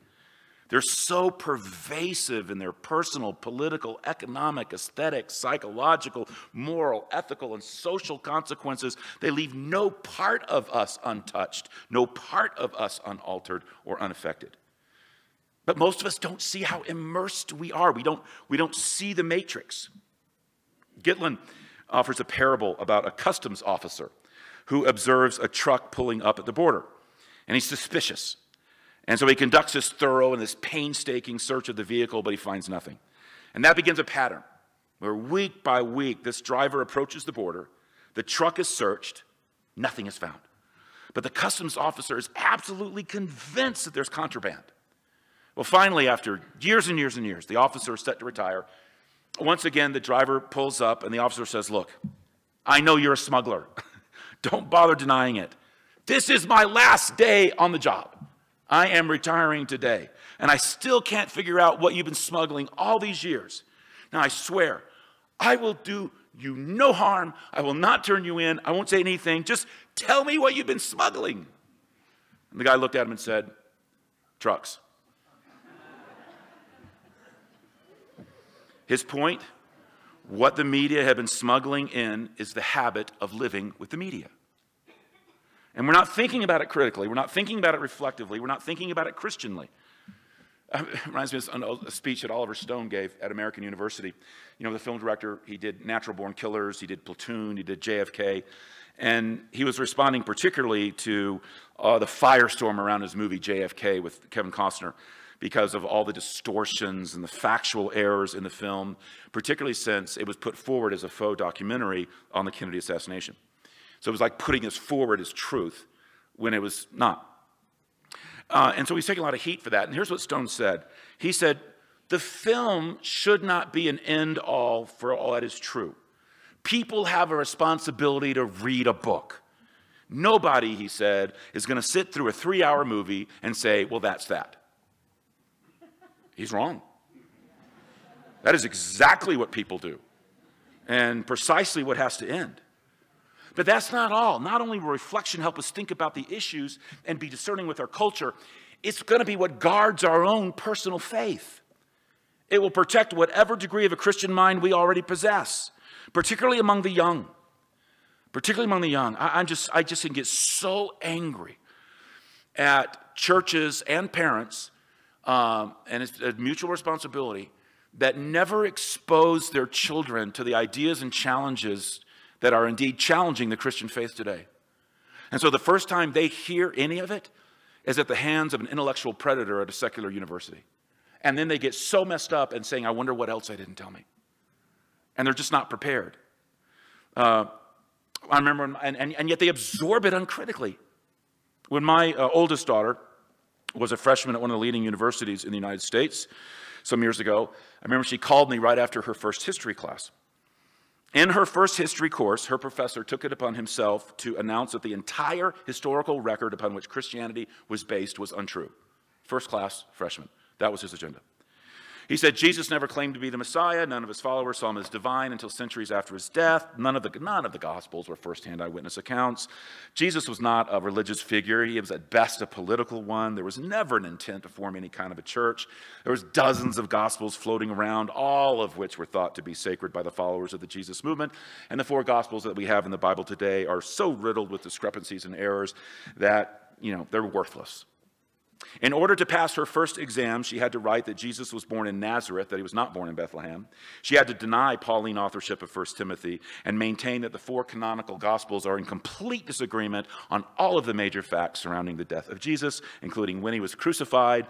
They're so pervasive in their personal, political, economic, aesthetic, psychological, moral, ethical, and social consequences. They leave no part of us untouched, no part of us unaltered or unaffected. But most of us don't see how immersed we are. We don't see the matrix. Gitlin offers a parable about a customs officer who observes a truck pulling up at the border, and he's suspicious. And so he conducts this thorough and this painstaking search of the vehicle, but he finds nothing. And that begins a pattern where week by week, this driver approaches the border, the truck is searched, nothing is found. But the customs officer is absolutely convinced that there's contraband. Well, finally, after years and years and years, the officer is set to retire. Once again, the driver pulls up and the officer says, "Look, I know you're a smuggler. Don't bother denying it. This is my last day on the job. I am retiring today, and I still can't figure out what you've been smuggling all these years. Now, I swear, I will do you no harm. I will not turn you in. I won't say anything. Just tell me what you've been smuggling." And the guy looked at him and said, "Trucks." His point, what the media have been smuggling in is the habit of living with the media. And we're not thinking about it critically. We're not thinking about it reflectively. We're not thinking about it Christianly. It reminds me of a speech that Oliver Stone gave at American University. You know, the film director, he did Natural Born Killers, he did Platoon, he did JFK, and he was responding particularly to the firestorm around his movie JFK with Kevin Costner because of all the distortions and the factual errors in the film, particularly since it was put forward as a faux documentary on the Kennedy assassination. So it was like putting this forward as truth when it was not. And so he's taking a lot of heat for that. And here's what Stone said. He said, the film should not be an end-all for all that is true. People have a responsibility to read a book. Nobody, he said, is going to sit through a 3-hour movie and say, well, that's that. He's wrong. That is exactly what people do, and precisely what has to end. But that's not all. Not only will reflection help us think about the issues and be discerning with our culture, it's going to be what guards our own personal faith. It will protect whatever degree of a Christian mind we already possess, particularly among the young. Particularly among the young. I just can get so angry at churches and parents, and it's a mutual responsibility, that never expose their children to the ideas and challenges that are indeed challenging the Christian faith today. And so the first time they hear any of it is at the hands of an intellectual predator at a secular university. And then they get so messed up and saying, I wonder what else they didn't tell me. And they're just not prepared. I remember, and yet they absorb it uncritically. When my oldest daughter was a freshman at one of the leading universities in the United States some years ago, I remember she called me right after her first history class. In her first history course, her professor took it upon himself to announce that the entire historical record upon which Christianity was based was untrue. First class freshman. That was his agenda. He said Jesus never claimed to be the Messiah. None of his followers saw him as divine until centuries after his death. None of the Gospels were first-hand eyewitness accounts. Jesus was not a religious figure. He was at best a political one. There was never an intent to form any kind of a church. There was dozens of Gospels floating around, all of which were thought to be sacred by the followers of the Jesus movement. And the 4 Gospels that we have in the Bible today are so riddled with discrepancies and errors that, they're worthless. In order to pass her first exam, she had to write that Jesus was born in Nazareth, that he was not born in Bethlehem. She had to deny Pauline authorship of 1 Timothy and maintain that the 4 canonical Gospels are in complete disagreement on all of the major facts surrounding the death of Jesus, including when he was crucified,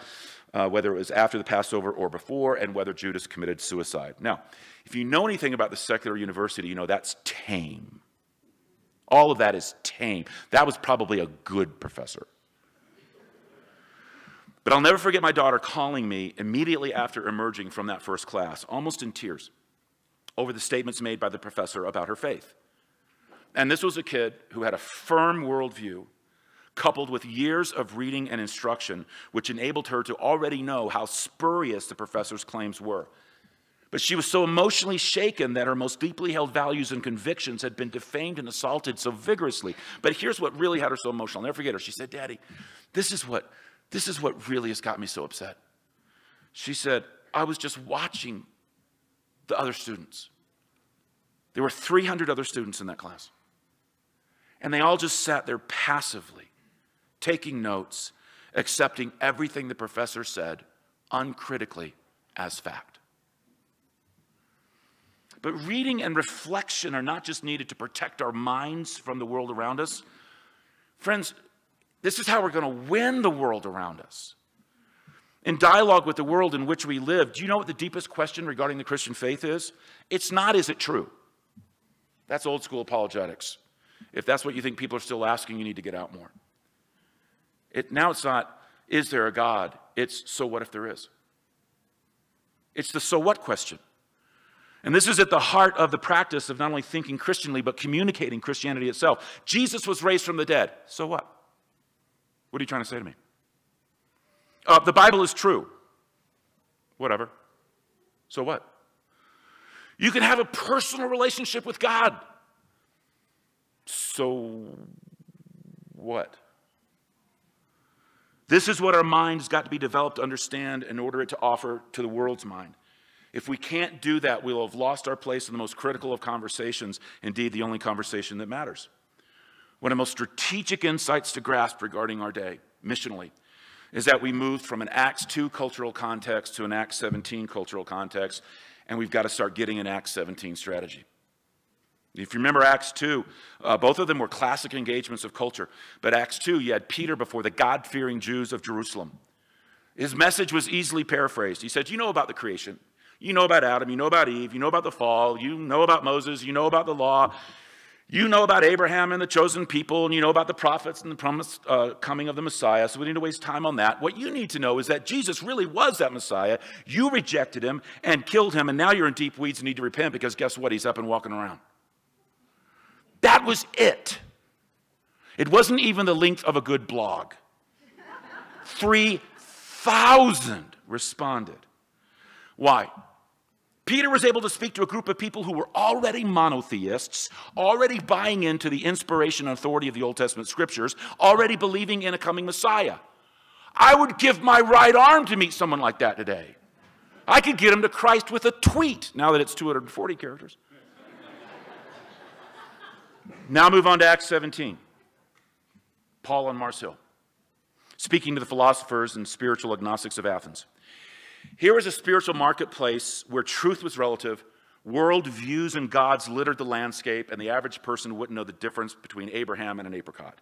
whether it was after the Passover or before, and whether Judas committed suicide. Now, if you know anything about the secular university, you know that's tame. All of that is tame. That was probably a good professor. But I'll never forget my daughter calling me immediately after emerging from that first class, almost in tears, over the statements made by the professor about her faith. And this was a kid who had a firm worldview, coupled with years of reading and instruction, which enabled her to already know how spurious the professor's claims were. But she was so emotionally shaken that her most deeply held values and convictions had been defamed and assaulted so vigorously. But here's what really had her so emotional. I'll never forget her. She said, "Daddy, this is what really has got me so upset." She said, "I was just watching the other students. There were 300 other students in that class. And they all just sat there passively, taking notes, accepting everything the professor said uncritically as fact." But reading and reflection are not just needed to protect our minds from the world around us. Friends, this is how we're going to win the world around us. In dialogue with the world in which we live, do you know what the deepest question regarding the Christian faith is? It's not, is it true? That's old school apologetics. If that's what you think people are still asking, you need to get out more. Now it's not, is there a God? It's, so what if there is? It's the so what question. And this is at the heart of the practice of not only thinking Christianly, but communicating Christianity itself. Jesus was raised from the dead. So what? What are you trying to say to me? The Bible is true. Whatever. So what? You can have a personal relationship with God. So what? This is what our mind's got to be developed to understand in order to offer to the world's mind. If we can't do that, we'll have lost our place in the most critical of conversations, indeed the only conversation that matters. One of the most strategic insights to grasp regarding our day, missionally, is that we moved from an Acts 2 cultural context to an Acts 17 cultural context, and we've got to start getting an Acts 17 strategy. If you remember Acts 2, both of them were classic engagements of culture. But Acts 2, you had Peter before the God-fearing Jews of Jerusalem. His message was easily paraphrased. He said, you know about the creation. You know about Adam. You know about Eve. You know about the fall. You know about Moses. You know about the law. You know about Abraham and the chosen people. And you know about the prophets and the promised coming of the Messiah. So we need to waste time on that. What you need to know is that Jesus really was that Messiah. You rejected him and killed him. And now you're in deep weeds and need to repent because guess what? He's up and walking around. That was it. It wasn't even the length of a good blog. 3,000 responded. Why? Peter was able to speak to a group of people who were already monotheists, already buying into the inspiration and authority of the Old Testament scriptures, already believing in a coming Messiah. I would give my right arm to meet someone like that today. I could get him to Christ with a tweet, now that it's 240 characters. Now move on to Acts 17. Paul on Mars Hill, speaking to the philosophers and spiritual agnostics of Athens. Here was a spiritual marketplace where truth was relative, world views and gods littered the landscape, and the average person wouldn't know the difference between Abraham and an apricot.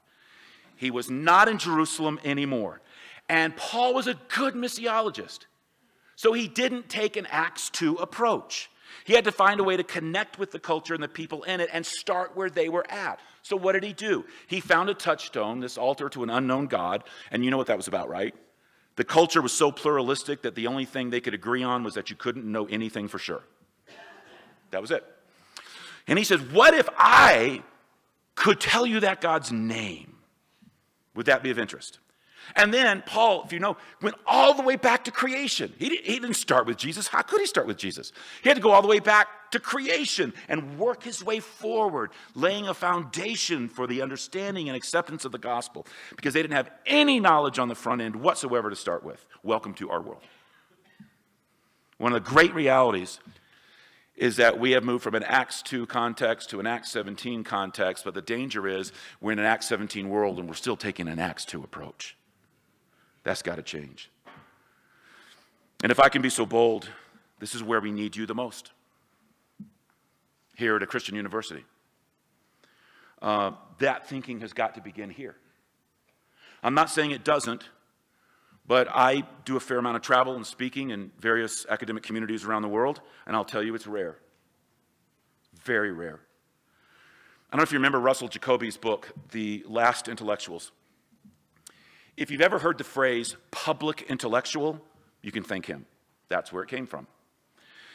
He was not in Jerusalem anymore. And Paul was a good missiologist. So he didn't take an Acts 2 approach. He had to find a way to connect with the culture and the people in it and start where they were at. So what did he do? He found a touchstone, this altar to an unknown God, and you know what that was about, right? The culture was so pluralistic that the only thing they could agree on was that you couldn't know anything for sure. That was it. And he said, what if I could tell you that God's name? Would that be of interest? And then Paul, if you know, went all the way back to creation. He didn't start with Jesus. How could he start with Jesus? He had to go all the way back to creation and work his way forward, laying a foundation for the understanding and acceptance of the gospel, because they didn't have any knowledge on the front end whatsoever to start with. Welcome to our world. One of the great realities is that we have moved from an Acts 2 context to an Acts 17 context, but the danger is we're in an Acts 17 world and we're still taking an Acts 2 approach. That's got to change. And if I can be so bold, this is where we need you the most. Here at a Christian university. That thinking has got to begin here. I'm not saying it doesn't, but I do a fair amount of travel and speaking in various academic communities around the world, and I'll tell you it's rare. Very rare. I don't know if you remember Russell Jacoby's book, The Last Intellectuals. If you've ever heard the phrase public intellectual, you can thank him. That's where it came from.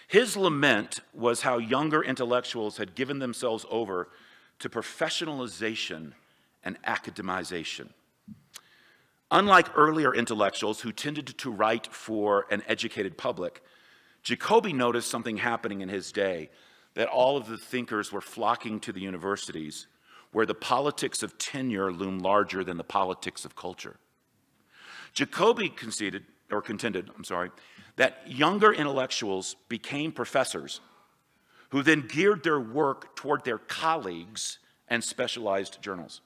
His lament was how younger intellectuals had given themselves over to professionalization and academization. Unlike earlier intellectuals who tended to write for an educated public, Jacoby noticed something happening in his day, that all of the thinkers were flocking to the universities where the politics of tenure loomed larger than the politics of culture. Jacoby contended, that younger intellectuals became professors who then geared their work toward their colleagues and specialized journals.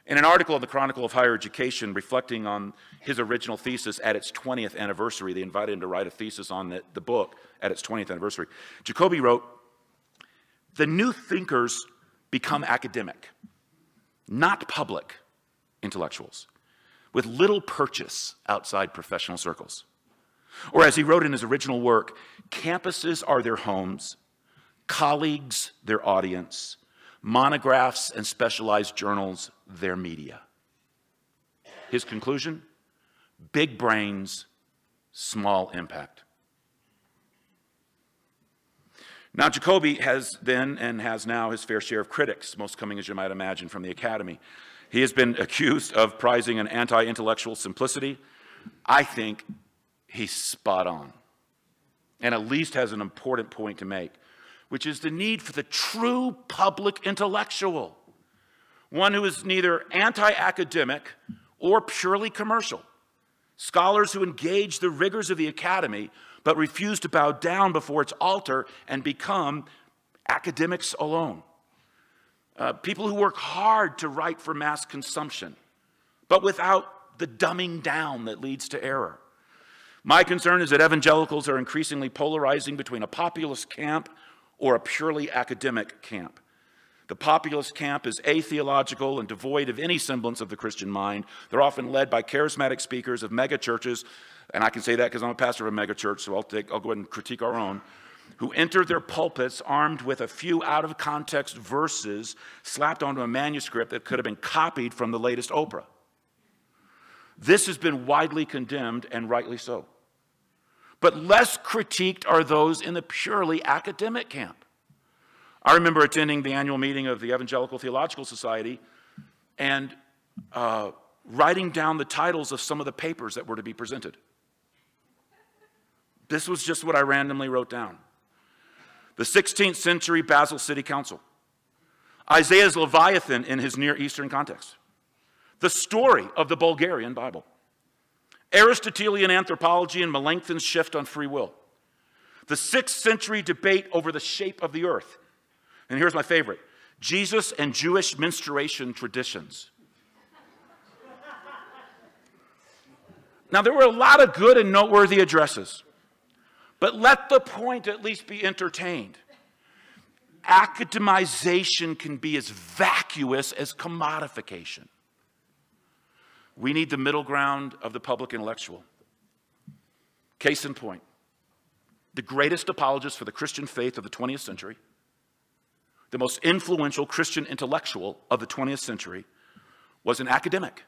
In an article in the Chronicle of Higher Education reflecting on his original thesis at its 20th anniversary, they invited him to write a thesis on the book at its 20th anniversary. Jacoby wrote, "The new thinkers become academic, not public intellectuals, with little purchase outside professional circles." Or as he wrote in his original work, campuses are their homes, colleagues their audience, monographs and specialized journals their media. His conclusion? Big brains, small impact. Now, Jacoby has then and has now his fair share of critics, most coming, as you might imagine, from the academy. He has been accused of prizing an anti-intellectual simplicity. I think he's spot on, and at least has an important point to make, which is the need for the true public intellectual, one who is neither anti-academic or purely commercial. Scholars who engage the rigors of the academy but refuse to bow down before its altar and become academics alone. People who work hard to write for mass consumption, but without the dumbing down that leads to error. My concern is that evangelicals are increasingly polarizing between a populist camp or a purely academic camp. The populist camp is atheological and devoid of any semblance of the Christian mind. They're often led by charismatic speakers of megachurches, and I can say that because I'm a pastor of a megachurch, so I'll go ahead and critique our own, who enter their pulpits armed with a few out-of-context verses slapped onto a manuscript that could have been copied from the latest Oprah. This has been widely condemned, and rightly so. But less critiqued are those in the purely academic camp. I remember attending the annual meeting of the Evangelical Theological Society and writing down the titles of some of the papers that were to be presented. This was just what I randomly wrote down. The 16th century Basel City Council. Isaiah's Leviathan in his Near Eastern context. The story of the Bulgarian Bible. Aristotelian anthropology and Melanchthon's shift on free will. The 6th century debate over the shape of the earth. And here's my favorite, Jesus and Jewish menstruation traditions. Now, there were a lot of good and noteworthy addresses, but let the point at least be entertained. Academization can be as vacuous as commodification. We need the middle ground of the public intellectual. Case in point, the greatest apologist for the Christian faith of the 20th century, the most influential Christian intellectual of the 20th century, was an academic.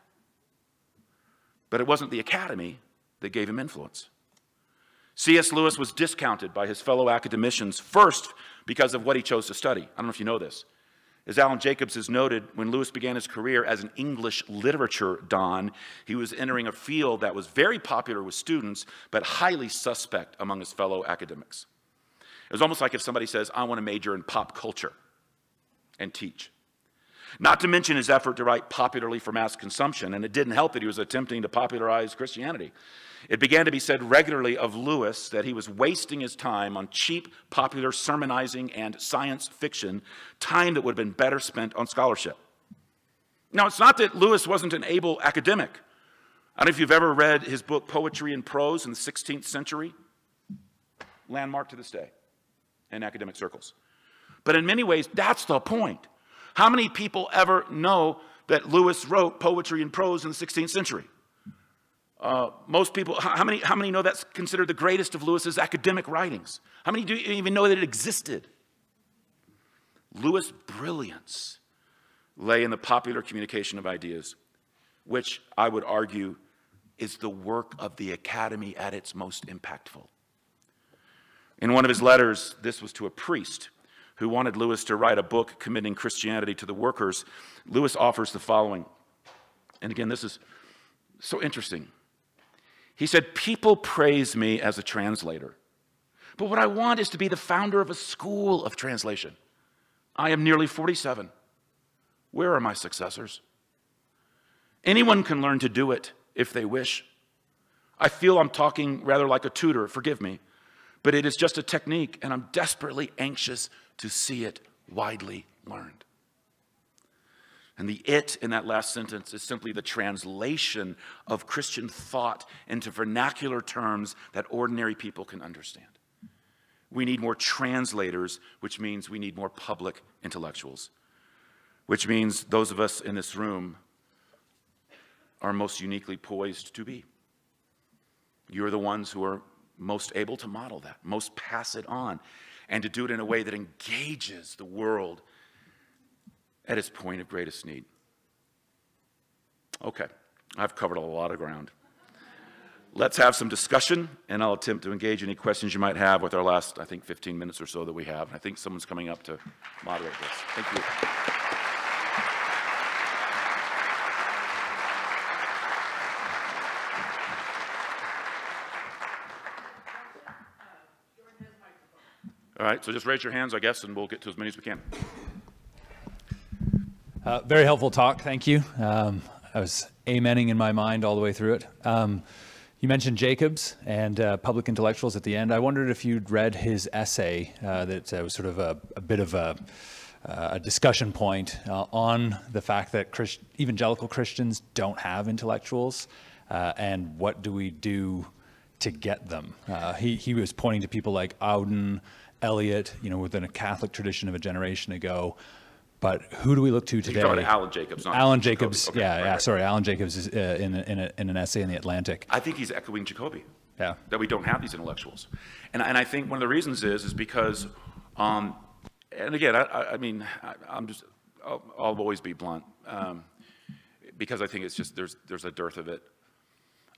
But it wasn't the academy that gave him influence. C.S. Lewis was discounted by his fellow academicians first because of what he chose to study. I don't know if you know this. As Alan Jacobs has noted, when Lewis began his career as an English literature don, he was entering a field that was very popular with students, but highly suspect among his fellow academics. It was almost like if somebody says, I want to major in pop culture and teach. Not to mention his effort to write popularly for mass consumption, and it didn't help that he was attempting to popularize Christianity. It began to be said regularly of Lewis that he was wasting his time on cheap, popular sermonizing and science fiction, time that would have been better spent on scholarship. Now, it's not that Lewis wasn't an able academic. I don't know if you've ever read his book, Poetry and Prose in the 16th century. Landmark to this day in academic circles. But in many ways, that's the point. How many people ever know that Lewis wrote poetry and prose in the 16th century? Most people, how many know that's considered the greatest of Lewis's academic writings? How many do you even know that it existed? Lewis' brilliance lay in the popular communication of ideas, which I would argue is the work of the academy at its most impactful. In one of his letters, this was to a priest who wanted Lewis to write a book committing Christianity to the workers. Lewis offers the following, and again, this is so interesting. He said, "People praise me as a translator, but what I want is to be the founder of a school of translation. I am nearly 47. Where are my successors? Anyone can learn to do it if they wish. I feel I'm talking rather like a tutor, forgive me, but it is just a technique, and I'm desperately anxious to see it widely learned." And the "it" in that last sentence is simply the translation of Christian thought into vernacular terms that ordinary people can understand. We need more translators, which means we need more public intellectuals, which means those of us in this room are most uniquely poised to be. You're the ones who are most able to model that, most pass it on, and to do it in a way that engages the world at its point of greatest need. Okay, I've covered a lot of ground. Let's have some discussion, and I'll attempt to engage any questions you might have with our last, I think, 15 minutes or so that we have. I think someone's coming up to moderate this. Thank you. All right, so just raise your hands, I guess, and we'll get to as many as we can. Very helpful talk, thank you. I was amening in my mind all the way through it. You mentioned Jacobs and public intellectuals at the end. I wondered if you'd read his essay that was sort of a bit of a discussion point on the fact that evangelical Christians don't have intellectuals, and what do we do to get them? He was pointing to people like Auden, Eliot, within a Catholic tradition of a generation ago. But who do we look to today? You're talking about Alan Jacobs, not Alan Jacobs. Okay, yeah, right. Sorry, Alan Jacobs is in an essay in The Atlantic. I think he's echoing Jacoby. Yeah. That we don't have these intellectuals, and I think one of the reasons is because, and again, I'll always be blunt, because I think it's just there's a dearth of it.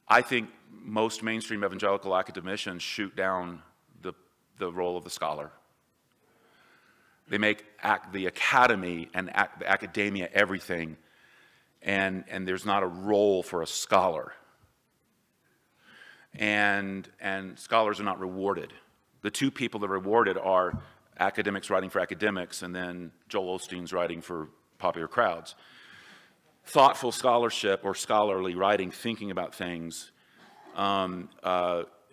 I think most mainstream evangelical academicians shoot down the role of the scholar. They make the academy and the academia everything, and there's not a role for a scholar. And scholars are not rewarded. The two people that are rewarded are academics writing for academics, and then Joel Osteen's writing for popular crowds. Thoughtful scholarship or scholarly writing, thinking about things,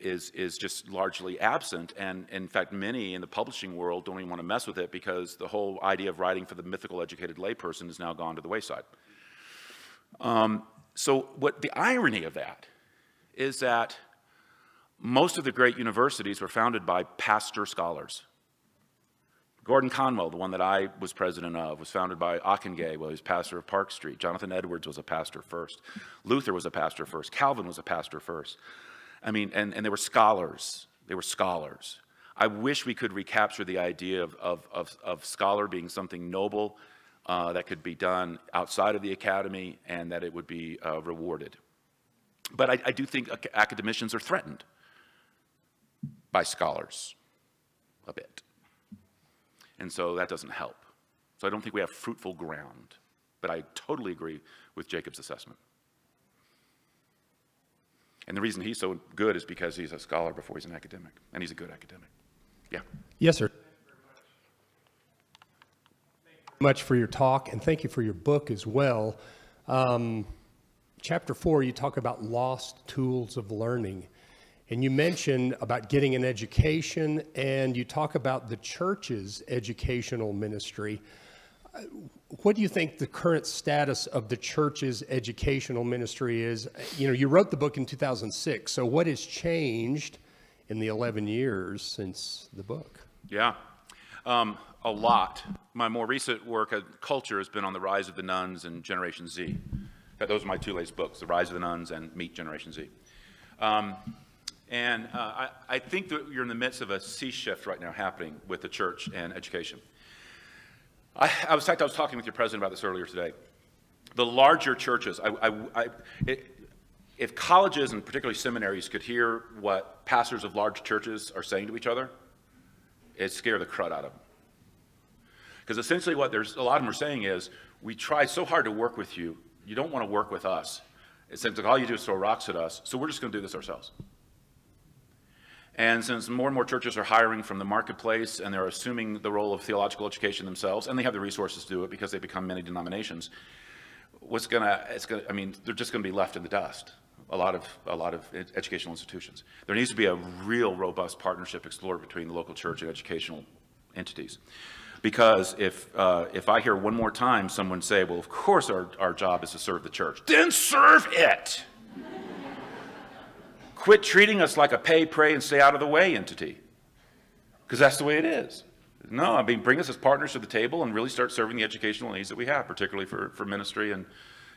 is just largely absent, and in fact many in the publishing world don't even want to mess with it because the whole idea of writing for the mythical educated layperson has now gone to the wayside. So what the irony of that is that most of the great universities were founded by pastor scholars. Gordon Conwell, the one that I was president of, was founded by Ockenga, well, he was pastor of Park Street. Jonathan Edwards was a pastor first. Luther was a pastor first. Calvin was a pastor first. I mean, and they were scholars. They were scholars. I wish we could recapture the idea of scholar being something noble that could be done outside of the academy and that it would be rewarded. But I do think academicians are threatened by scholars a bit. And so that doesn't help. So I don't think we have fruitful ground. But I totally agree with Jacob's assessment. And the reason he's so good is because he's a scholar before he's an academic. And he's a good academic. Yeah. Yes, sir. Thank you very much for your talk, and thank you for your book as well. Chapter 4, you talk about lost tools of learning. And you mention about getting an education, and you talk about the church's educational ministry. What do you think the current status of the church's educational ministry is? You know, you wrote the book in 2006, so what has changed in the 11 years since the book? Yeah, a lot. My more recent work at Culture has been on the rise of the nuns and Generation Z. Those are my two latest books, The Rise of the Nuns and Meet Generation Z. I think that you're in the midst of a sea shift right now happening with the church and education. I was talking with your president about this earlier today. The larger churches, if colleges and particularly seminaries could hear what pastors of large churches are saying to each other, it'd scare the crud out of them. Because essentially what a lot of them are saying is, we try so hard to work with you, you don't want to work with us. It seems like all you do is throw rocks at us, so we're just going to do this ourselves. And since more and more churches are hiring from the marketplace and they're assuming the role of theological education themselves, and they have the resources to do it because they become many denominations, they're just going to be left in the dust. A lot of educational institutions. There needs to be a real robust partnership explored between the local church and educational entities. Because if I hear one more time someone say, well, of course our job is to serve the church, then serve it. Quit treating us like a pay, pray, and stay out of the way entity. Because that's the way it is. No, I mean, bring us as partners to the table and really start serving the educational needs that we have, particularly for ministry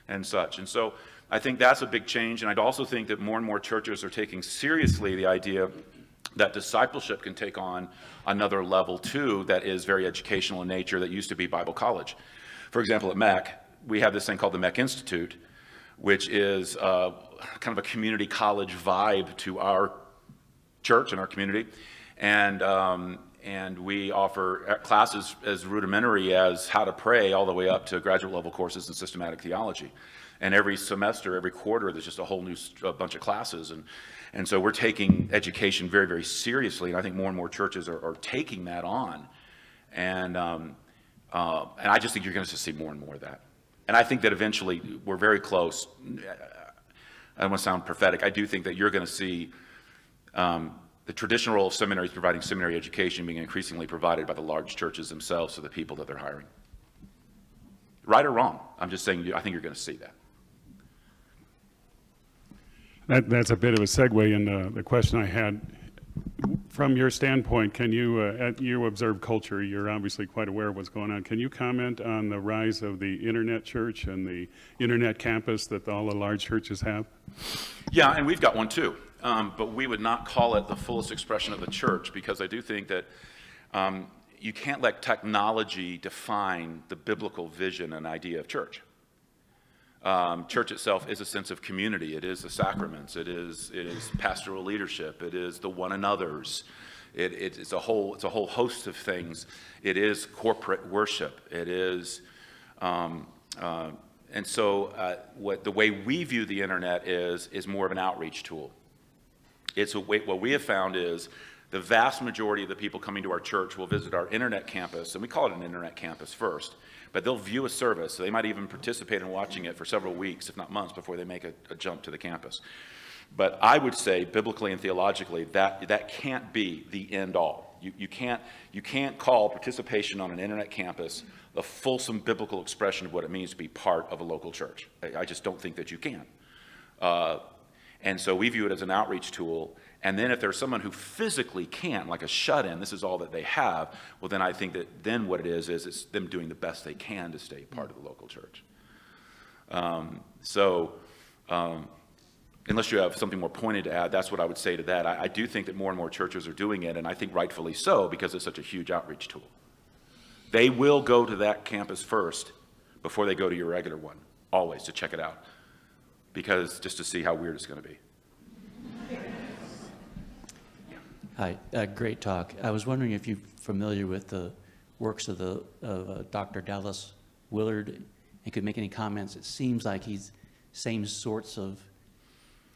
and such. And so I think that's a big change. And I'd also think that more and more churches are taking seriously the idea that discipleship can take on another level too that is very educational in nature that used to be Bible college. For example, at MEC, we have this thing called the MEC Institute, which is kind of a community college vibe to our church and our community. And we offer classes as rudimentary as how to pray all the way up to graduate level courses in systematic theology. And every semester, every quarter, there's just a whole new bunch of classes. And so we're taking education very, very seriously. And I think more and more churches are taking that on. And I just think you're going to see more and more of that. And I think that eventually we're very close. I don't want to sound prophetic. I do think that you're going to see the traditional role of seminaries providing seminary education being increasingly provided by the large churches themselves to the people that they're hiring. Right or wrong, I'm just saying I think you're going to see that. That's a bit of a segue in the question I had. From your standpoint, can you, you observe culture, you're obviously quite aware of what's going on. Can you comment on the rise of the internet church and the internet campus that all the large churches have? Yeah, and we've got one too. But we would not call it the fullest expression of the church, because I do think that you can't let technology define the biblical vision and idea of church. Church itself is a sense of community. It is the sacraments. It is pastoral leadership. It is the one another's. It's a whole host of things. It is corporate worship. It is, and so the way we view the internet is more of an outreach tool. What we have found is the vast majority of the people coming to our church will visit our internet campus, and we call it an internet campus first, but they'll view a service, so they might even participate in watching it for several weeks, if not months, before they make a jump to the campus. But I would say, biblically and theologically, that can't be the end all. You can't call participation on an internet campus the fulsome biblical expression of what it means to be part of a local church. I just don't think that you can. And so we view it as an outreach tool. And then if there's someone who physically can't, like a shut-in, this is all that they have, well, then I think that then what it is it's them doing the best they can to stay part of the local church. Unless you have something more pointed to add, that's what I would say to that. I do think that more and more churches are doing it, and I think rightfully so, because it's such a huge outreach tool. They will go to that campus first before they go to your regular one, always, to check it out, because just to see how weird it's going to be. Hi, great talk. I was wondering if you're familiar with the works of Dr. Dallas Willard and could make any comments. It seems like he's same sorts of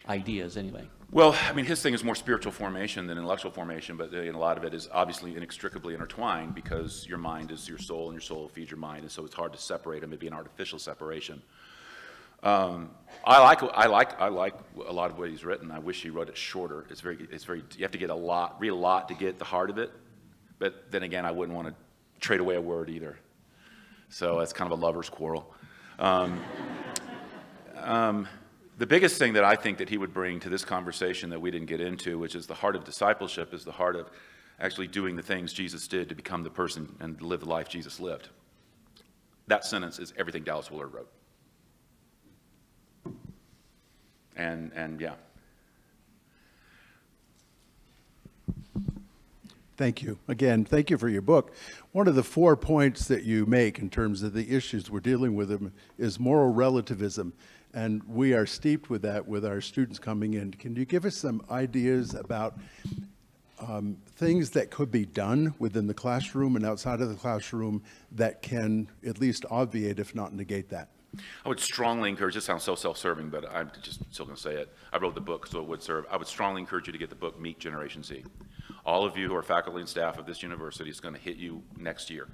ideas anyway. Well, I mean, his thing is more spiritual formation than intellectual formation, but a lot of it is obviously inextricably intertwined, because your mind is your soul and your soul feeds your mind, and so it's hard to separate them. It'd be an artificial separation. I like a lot of what he's written. I wish he wrote it shorter. It's very, you have to get read a lot to get the heart of it. But then again, I wouldn't want to trade away a word either. So it's kind of a lover's quarrel. The biggest thing that I think that he would bring to this conversation that we didn't get into, which is the heart of discipleship, is the heart of actually doing the things Jesus did to become the person and live the life Jesus lived. That sentence is everything Dallas Willard wrote. And yeah. Thank you. Again, thank you for your book. One of the 4 points that you make in terms of the issues we're dealing with them is moral relativism. And we are steeped with that with our students coming in. Can you give us some ideas about things that could be done within the classroom and outside of the classroom that can at least obviate, if not negate, that? I would strongly encourage, this sounds so self-serving, but I'm just still going to say it. I wrote the book, so it would serve. I would strongly encourage you to get the book, Meet Generation Z. All of you who are faculty and staff of this university is going to hit you next year.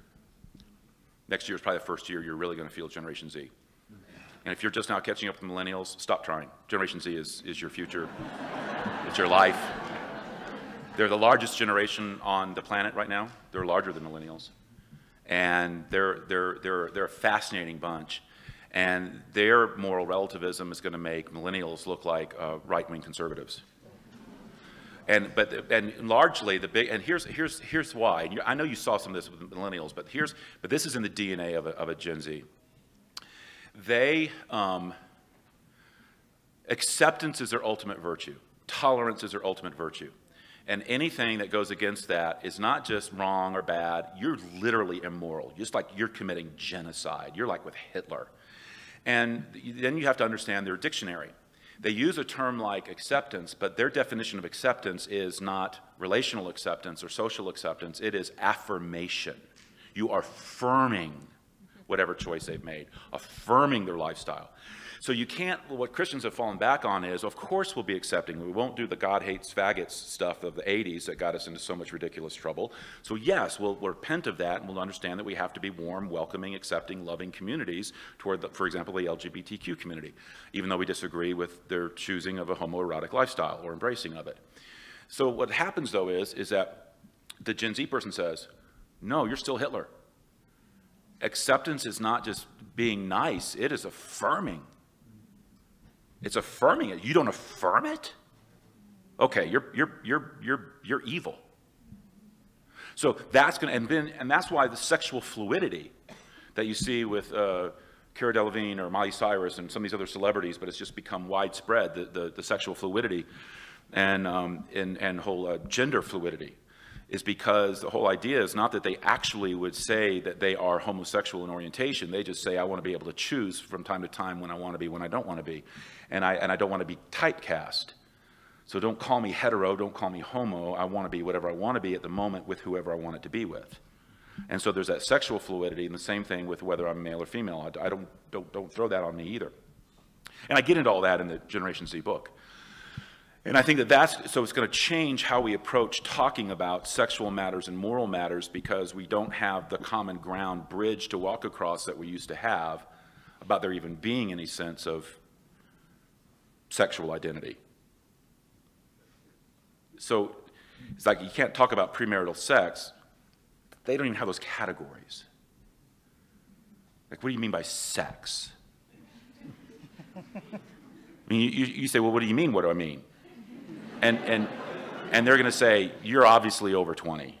Next year is probably the first year you're really going to feel Generation Z. And if you're just now catching up with millennials, stop trying. Generation Z is your future. It's your life. They're the largest generation on the planet right now. They're larger than millennials. And they're a fascinating bunch. And their moral relativism is going to make millennials look like right-wing conservatives. And largely the big, and here's why. And I know you saw some of this with millennials, but this is in the DNA of a Gen Z. Acceptance is their ultimate virtue. Tolerance is their ultimate virtue. And anything that goes against that is not just wrong or bad. You're literally immoral. Just like you're committing genocide. You're like with Hitler. And then you have to understand their dictionary. They use a term like acceptance, but their definition of acceptance is not relational acceptance or social acceptance. It is affirmation. You are affirming whatever choice they've made, affirming their lifestyle. So you can't, what Christians have fallen back on is, of course we'll be accepting. We won't do the God hates faggots stuff of the 80s that got us into so much ridiculous trouble. So yes, we'll repent of that and we'll understand that we have to be warm, welcoming, accepting, loving communities toward, for example, the LGBTQ community, even though we disagree with their choosing of a homoerotic lifestyle or embracing of it. So what happens though is that the Gen Z person says, no, you're still Hitler. Acceptance is not just being nice, it is affirming. It's affirming it. You don't affirm it? Okay, you're evil. So that's going to, and that's why the sexual fluidity that you see with Cara Delevingne or Miley Cyrus and some of these other celebrities, but it's just become widespread, the sexual fluidity and whole gender fluidity, is because the whole idea is not that they actually would say that they are homosexual in orientation. They just say, I want to be able to choose from time to time when I want to be, when I don't want to be. And I don't want to be typecast. So don't call me hetero, don't call me homo. I want to be whatever I want to be at the moment with whoever I want it to be with. And so there's that sexual fluidity, and the same thing with whether I'm male or female. I don't throw that on me either. And I get into all that in the Generation Z book. And I think so it's going to change how we approach talking about sexual matters and moral matters, because we don't have the common ground bridge to walk across that we used to have about there even being any sense of sexual identity. So it's like you can't talk about premarital sex. They don't even have those categories. Like, what do you mean by sex? I mean, you say, well, what do you mean? What do I mean? And they're going to say, you're obviously over 20.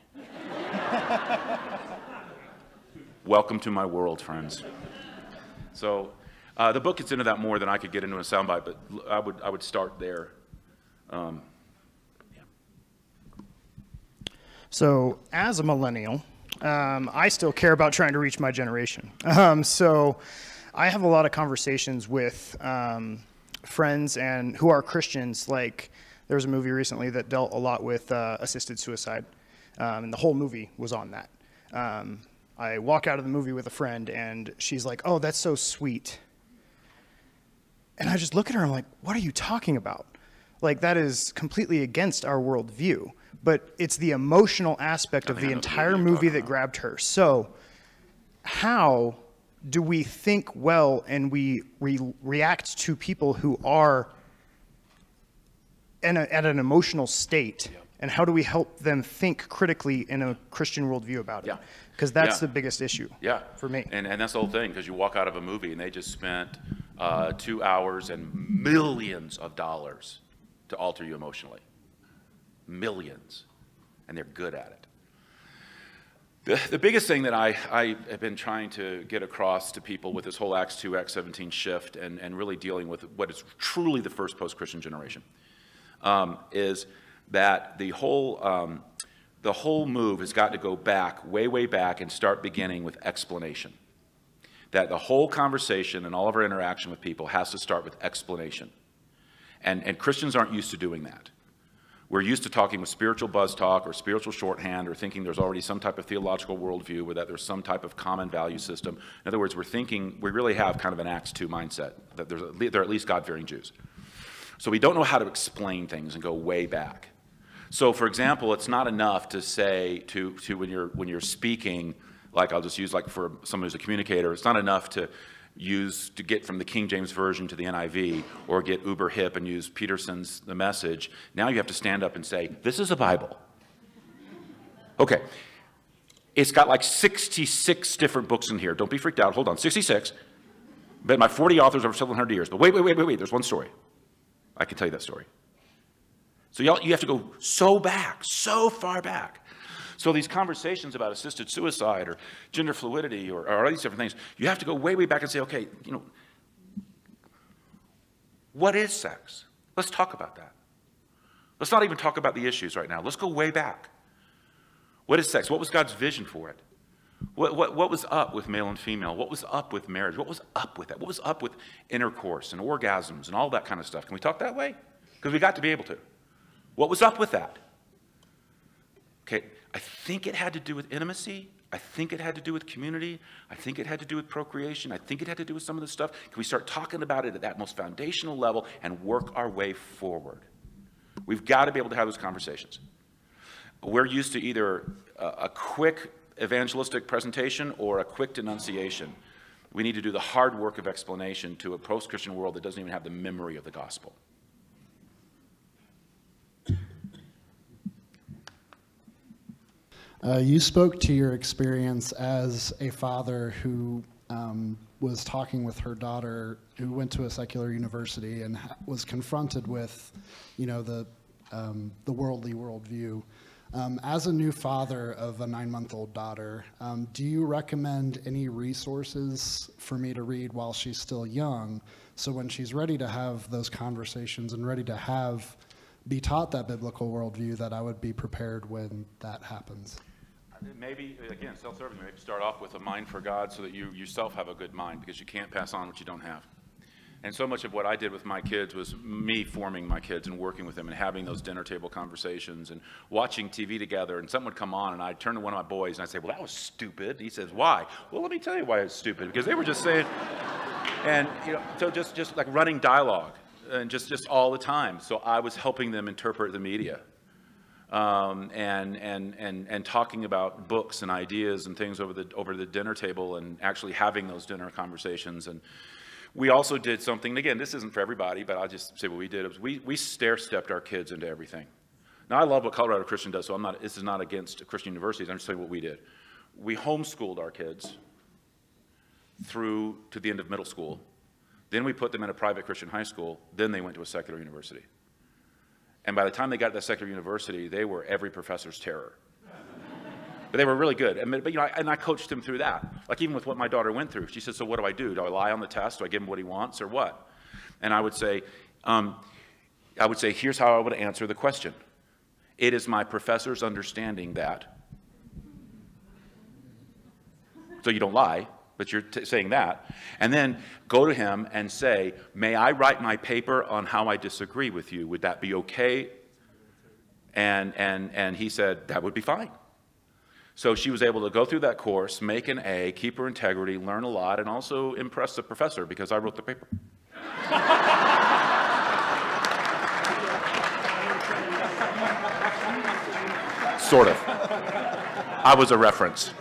Welcome to my world, friends. So the book gets into that more than I could get into a soundbite, but I would start there. Yeah. So as a millennial, I still care about trying to reach my generation. So I have a lot of conversations with friends and who are Christians. Like, there was a movie recently that dealt a lot with assisted suicide, and the whole movie was on that. I walk out of the movie with a friend, and she's like, oh, that's so sweet. And I just look at her, and I'm like, what are you talking about? Like, that is completely against our worldview. But it's the emotional aspect of the entire movie that grabbed her. So how do we think well and we react to people who are at an emotional state And how do we help them think critically in a Christian worldview about it? Yeah. Because that's Yeah. the biggest issue for me. And that's the whole thing, because you walk out of a movie and they just spent 2 hours and millions of dollars to alter you emotionally. Millions. And they're good at it. The biggest thing that I have been trying to get across to people with this whole Acts 2, Acts 17 shift and really dealing with what is truly the first post-Christian generation is that the whole move has got to go back, way back, and start beginning with explanation. That the whole conversation and all of our interaction with people has to start with explanation. And Christians aren't used to doing that. We're used to talking with spiritual buzz talk or spiritual shorthand or thinking there's already some type of theological worldview or that there's some type of common value system. In other words, we really have kind of an Acts 2 mindset, that they're at least God-fearing Jews. So we don't know how to explain things and go way back. So, for example, it's not enough to say when you're speaking, like I'll just use like for someone who's a communicator, it's not enough to get from the King James Version to the NIV or get uber hip and use Peterson's The Message. Now you have to stand up and say, this is a Bible. Okay. It's got like 66 different books in here. Don't be freaked out. Hold on. 66. Been by 40 authors over 700 years. But wait. There's one story. I can tell you that story. So you have to go so back, so far back. So these conversations about assisted suicide or gender fluidity or all these different things, you have to go way back and say, okay, what is sex? Let's talk about that. Let's not even talk about the issues right now. Let's go way back. What is sex? What was God's vision for it? What was up with male and female? What was up with marriage? What was up with that? What was up with intercourse and orgasms and all that kind of stuff? Can we talk that way? Because we got to be able to. What was up with that? Okay, I think it had to do with intimacy. I think it had to do with community. I think it had to do with procreation. I think it had to do with some of this stuff. Can we start talking about it at that most foundational level and work our way forward? We've got to be able to have those conversations. We're used to either a quick evangelistic presentation or a quick denunciation. We need to do the hard work of explanation to a post-Christian world that doesn't even have the memory of the gospel. You spoke to your experience as a father who was talking with her daughter who went to a secular university and was confronted with, the worldly worldview. As a new father of a 9-month-old daughter, do you recommend any resources for me to read while she's still young, so when she's ready to have those conversations and ready to be taught that biblical worldview, that I would be prepared when that happens? Maybe, again, self-serving, maybe start off with a mind for God so that you yourself have a good mind, because you can't pass on what you don't have. And so much of what I did with my kids was me forming my kids and working with them and having those dinner table conversations and watching TV together, and something would come on and I'd turn to one of my boys and I'd say, well, that was stupid. He says, why? Well, let me tell you why it's stupid, because they were just saying, and so just like running dialogue and just all the time. So I was helping them interpret the media. And talking about books and ideas and things over the dinner table and actually having those dinner conversations. And we also did something, and again, this isn't for everybody, but I'll just say what we did. We stair-stepped our kids into everything. Now, I love what Colorado Christian does, so this is not against Christian universities. I'm just saying what we did. We homeschooled our kids through to the end of middle school. Then we put them in a private Christian high school. Then they went to a secular university. And by the time they got to that secular university, they were every professor's terror. But they were really good. And I coached them through that. Like even with what my daughter went through, she said, so what do I do? Do I lie on the test? Do I give him what he wants or what? And I would say, here's how I would answer the question. It is my professor's understanding that. So you don't lie, but you're saying that. And then go to him and say, may I write my paper on how I disagree with you? Would that be okay? And he said, that would be fine. So she was able to go through that course, make an A, keep her integrity, learn a lot, and also impress the professor because I wrote the paper. Sort of. I was a reference.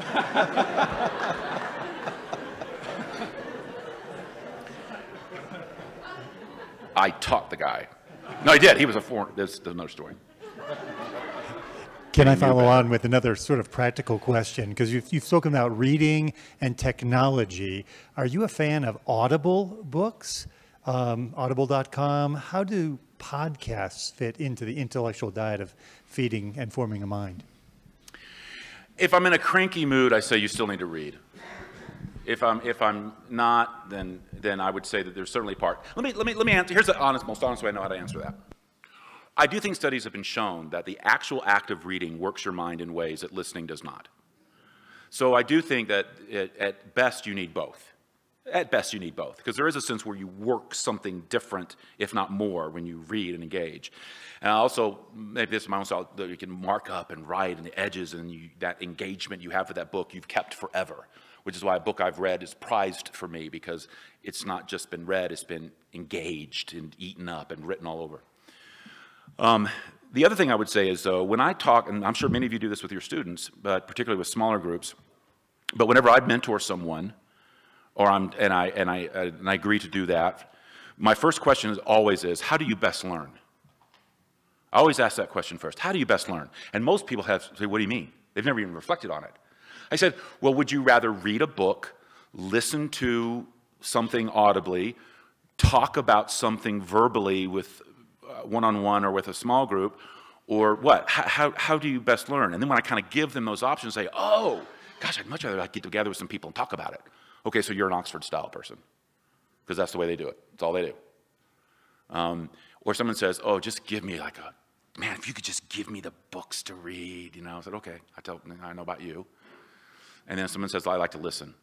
I taught the guy. No, he did. He was a foreign. There's another story. Can I follow on with another sort of practical question? Because you've spoken about reading and technology. Are you a fan of Audible books, audible.com? How do podcasts fit into the intellectual diet of feeding and forming a mind? If I'm in a cranky mood, I say you still need to read. If I'm not, then I would say that there's certainly part. Let me answer. Here's the most honest way I know how to answer that. I do think studies have been shown that the actual act of reading works your mind in ways that listening does not. So I do think that at best you need both. At best you need both, because there is a sense where you work something different, if not more, when you read and engage. And also, maybe this is my own style, that you can mark up and write in the edges, and that engagement you have with that book you've kept forever, which is why a book I've read is prized for me, because it's not just been read, it's been engaged and eaten up and written all over. The other thing I would say is, though, when I talk, and I'm sure many of you do this with your students, but particularly with smaller groups, but whenever I mentor someone, or I agree to do that, my first question always is, how do you best learn? I always ask that question first. How do you best learn? And most people say, what do you mean? They've never even reflected on it. I said, well, would you rather read a book, listen to something audibly, talk about something verbally with one-on-one or with a small group, or what? How do you best learn? And then when I kind of give them those options, say, oh, gosh, I'd much rather get together with some people and talk about it. Okay, so you're an Oxford-style person, because that's the way they do it. That's all they do. Or someone says, oh, just give me like man, if you could just give me the books to read, you know. I said, okay, I know about you. And then someone says, I like to listen.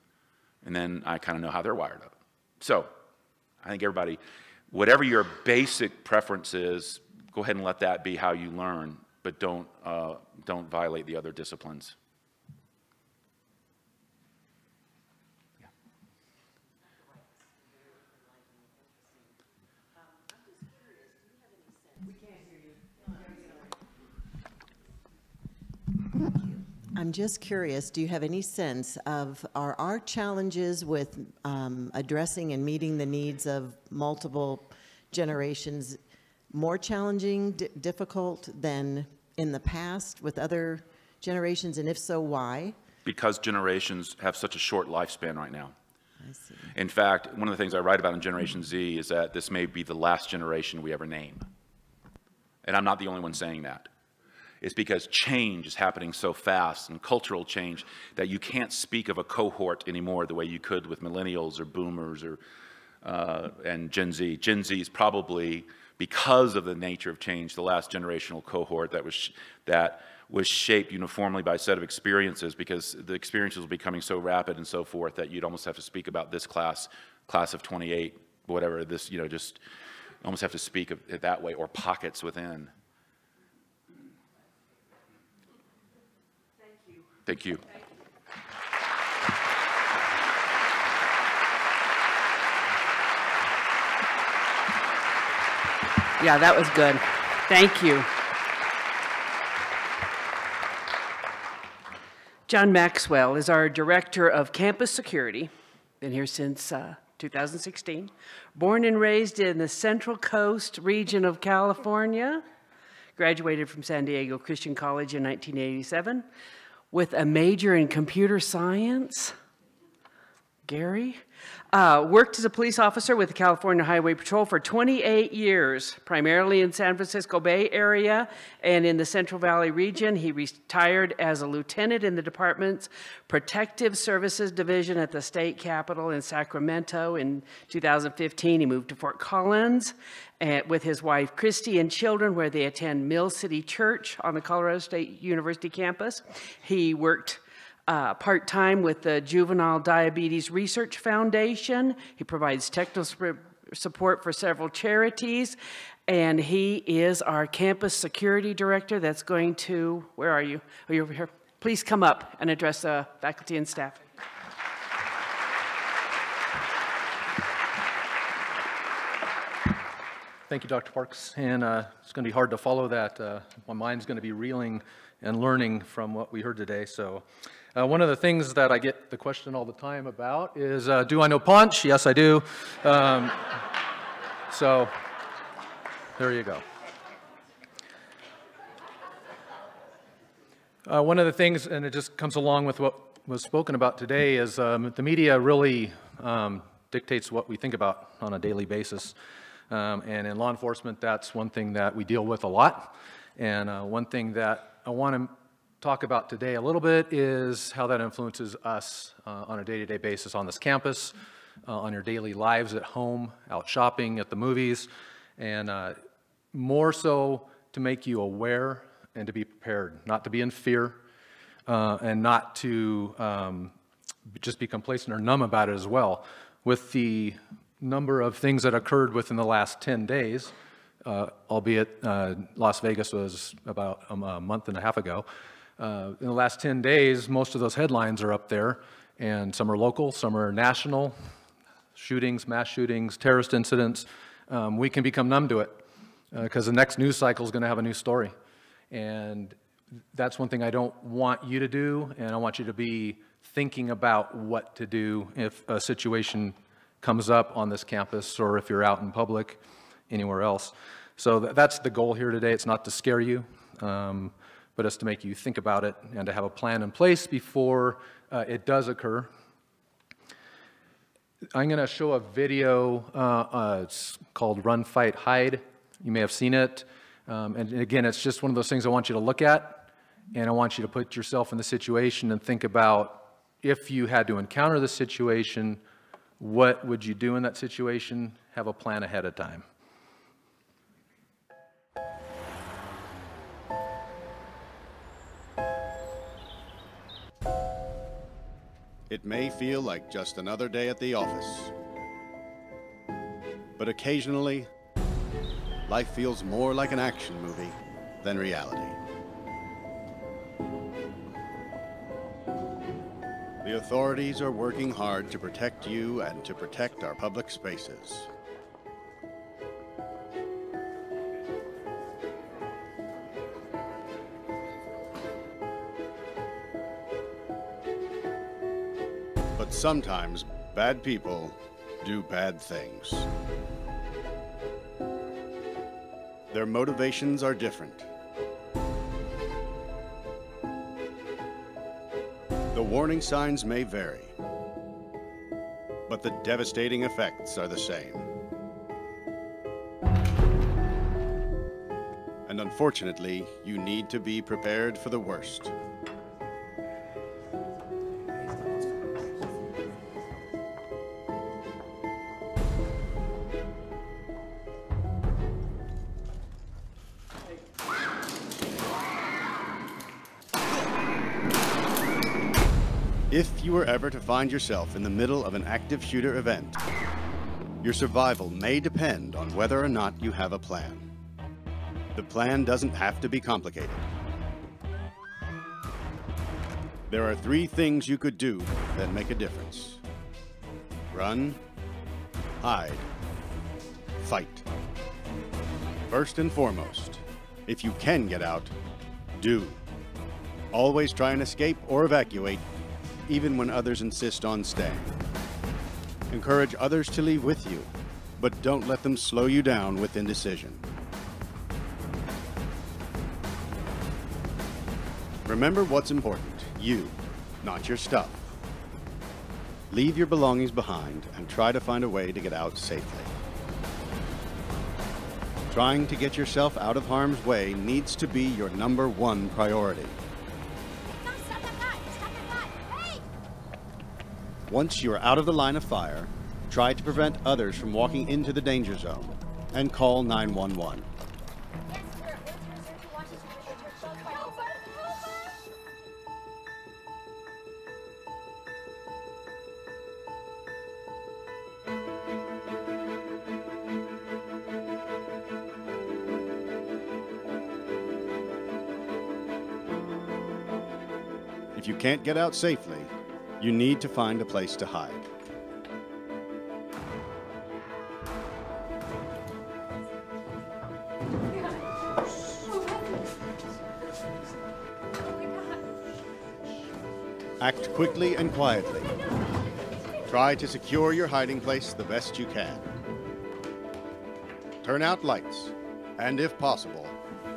And then I kind of know how they're wired up. So I think everybody, whatever your basic preference is, go ahead and let that be how you learn, but don't violate the other disciplines. I'm just curious, do you have any sense of, are our challenges with addressing and meeting the needs of multiple generations more challenging, difficult than in the past with other generations, and if so, why? Because generations have such a short lifespan right now. I see. In fact, one of the things I write about in Generation Z is that this may be the last generation we ever name. And I'm not the only one saying that. It's because change is happening so fast, and cultural change, that you can't speak of a cohort anymore the way you could with millennials or boomers or and Gen Z. Gen Z is probably, because of the nature of change, the last generational cohort that was shaped uniformly by a set of experiences, because the experiences were becoming so rapid and so forth that you'd almost have to speak about this class of 28, whatever, this, you know, just almost have to speak of it that way, or pockets within. Thank you. Yeah, that was good. Thank you. John Maxwell is our Director of Campus Security. Been here since 2016. Born and raised in the Central Coast region of California. Graduated from San Diego Christian College in 1987. With a major in computer science. Gary. Worked as a police officer with the California Highway Patrol for 28 years, primarily in San Francisco Bay Area and in the Central Valley region. He retired as a lieutenant in the department's Protective Services Division at the state capitol in Sacramento. In 2015, he moved to Fort Collins with his wife, Christy, and children, where they attend Mill City Church on the Colorado State University campus. He worked part-time with the Juvenile Diabetes Research Foundation. He provides technical support for several charities, and he is our campus security director that's going to, where are you? Are you over here? Please come up and address the faculty and staff. Thank you, Dr. Parks, and it's going to be hard to follow that. My mind's going to be reeling and learning from what we heard today, so one of the things that I get the question all the time about is, do I know Punch? Yes, I do. So there you go. One of the things, and it just comes along with what was spoken about today, is the media really dictates what we think about on a daily basis. And in law enforcement, that's one thing that we deal with a lot. And one thing that I want to talk about today a little bit is how that influences us on a day-to-day basis on this campus, on your daily lives at home, out shopping, at the movies, and more so to make you aware and to be prepared, not to be in fear, and not to just be complacent or numb about it as well. With the number of things that occurred within the last 10 days, albeit Las Vegas was about a month and a half ago, in the last 10 days, most of those headlines are up there, and some are local, some are national, shootings, mass shootings, terrorist incidents. We can become numb to it because the next news cycle is going to have a new story. And that's one thing I don't want you to do, and I want you to be thinking about what to do if a situation comes up on this campus or if you're out in public anywhere else. So that's the goal here today. It's not to scare you, but it's to make you think about it and to have a plan in place before it does occur. I'm going to show a video. It's called Run, Fight, Hide. You may have seen it. And again, it's just one of those things I want you to look at, and I want you to put yourself in the situation and think about if you had to encounter the situation, what would you do in that situation? Have a plan ahead of time. It may feel like just another day at the office, but occasionally, life feels more like an action movie than reality. The authorities are working hard to protect you and to protect our public spaces. But sometimes bad people do bad things. Their motivations are different. The warning signs may vary, but the devastating effects are the same. And unfortunately, you need to be prepared for the worst. If you were ever to find yourself in the middle of an active shooter event, your survival may depend on whether or not you have a plan. The plan doesn't have to be complicated. There are 3 things you could do that make a difference. Run, hide, fight. First and foremost, if you can get out, do. Always try and escape or evacuate, even when others insist on staying. Encourage others to leave with you, but don't let them slow you down with indecision. Remember what's important, you, not your stuff. Leave your belongings behind and try to find a way to get out safely. Trying to get yourself out of harm's way needs to be your #1 priority. Once you are out of the line of fire, try to prevent others from walking into the danger zone and call 911. If you can't get out safely, you need to find a place to hide. Act quickly and quietly. Try to secure your hiding place the best you can. Turn out lights, and if possible,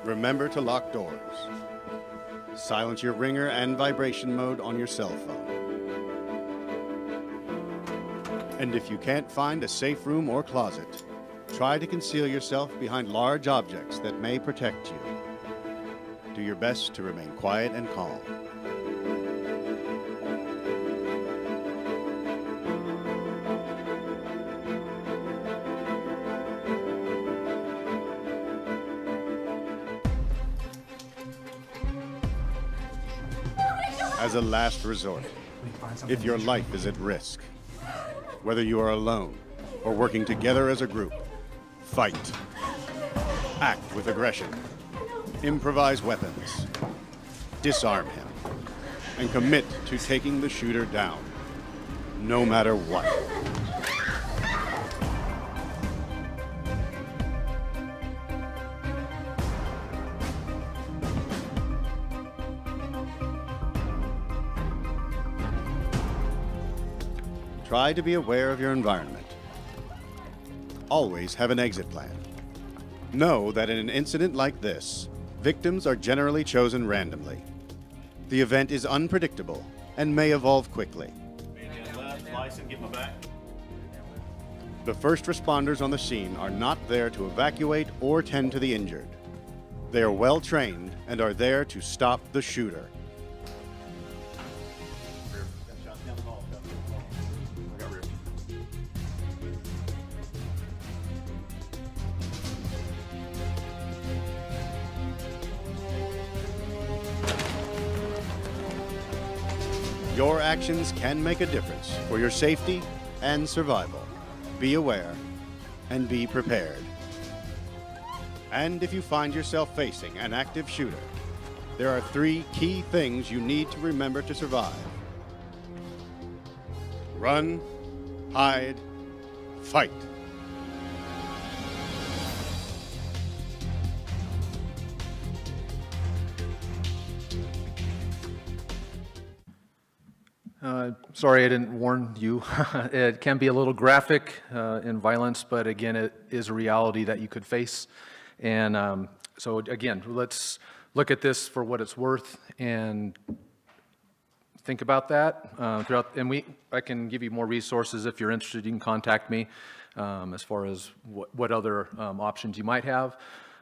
remember to lock doors. Silence your ringer and vibration mode on your cell phone. And if you can't find a safe room or closet, try to conceal yourself behind large objects that may protect you. Do your best to remain quiet and calm. As a last resort, if your life is at risk, whether you are alone or working together as a group, fight. Act with aggression. Improvise weapons. Disarm him. And commit to taking the shooter down, no matter what. Try to be aware of your environment. Always have an exit plan. Know that in an incident like this, victims are generally chosen randomly. The event is unpredictable and may evolve quickly. The first responders on the scene are not there to evacuate or tend to the injured. They are well trained and are there to stop the shooter. Your actions can make a difference for your safety and survival. Be aware and be prepared. And if you find yourself facing an active shooter, there are 3 key things you need to remember to survive. Run, hide, fight. Sorry I didn't warn you. It can be a little graphic in violence, but again, it is a reality that you could face. And so again, let's look at this for what it's worth and think about that throughout. And I can give you more resources if you're interested. You can contact me as far as what other options you might have.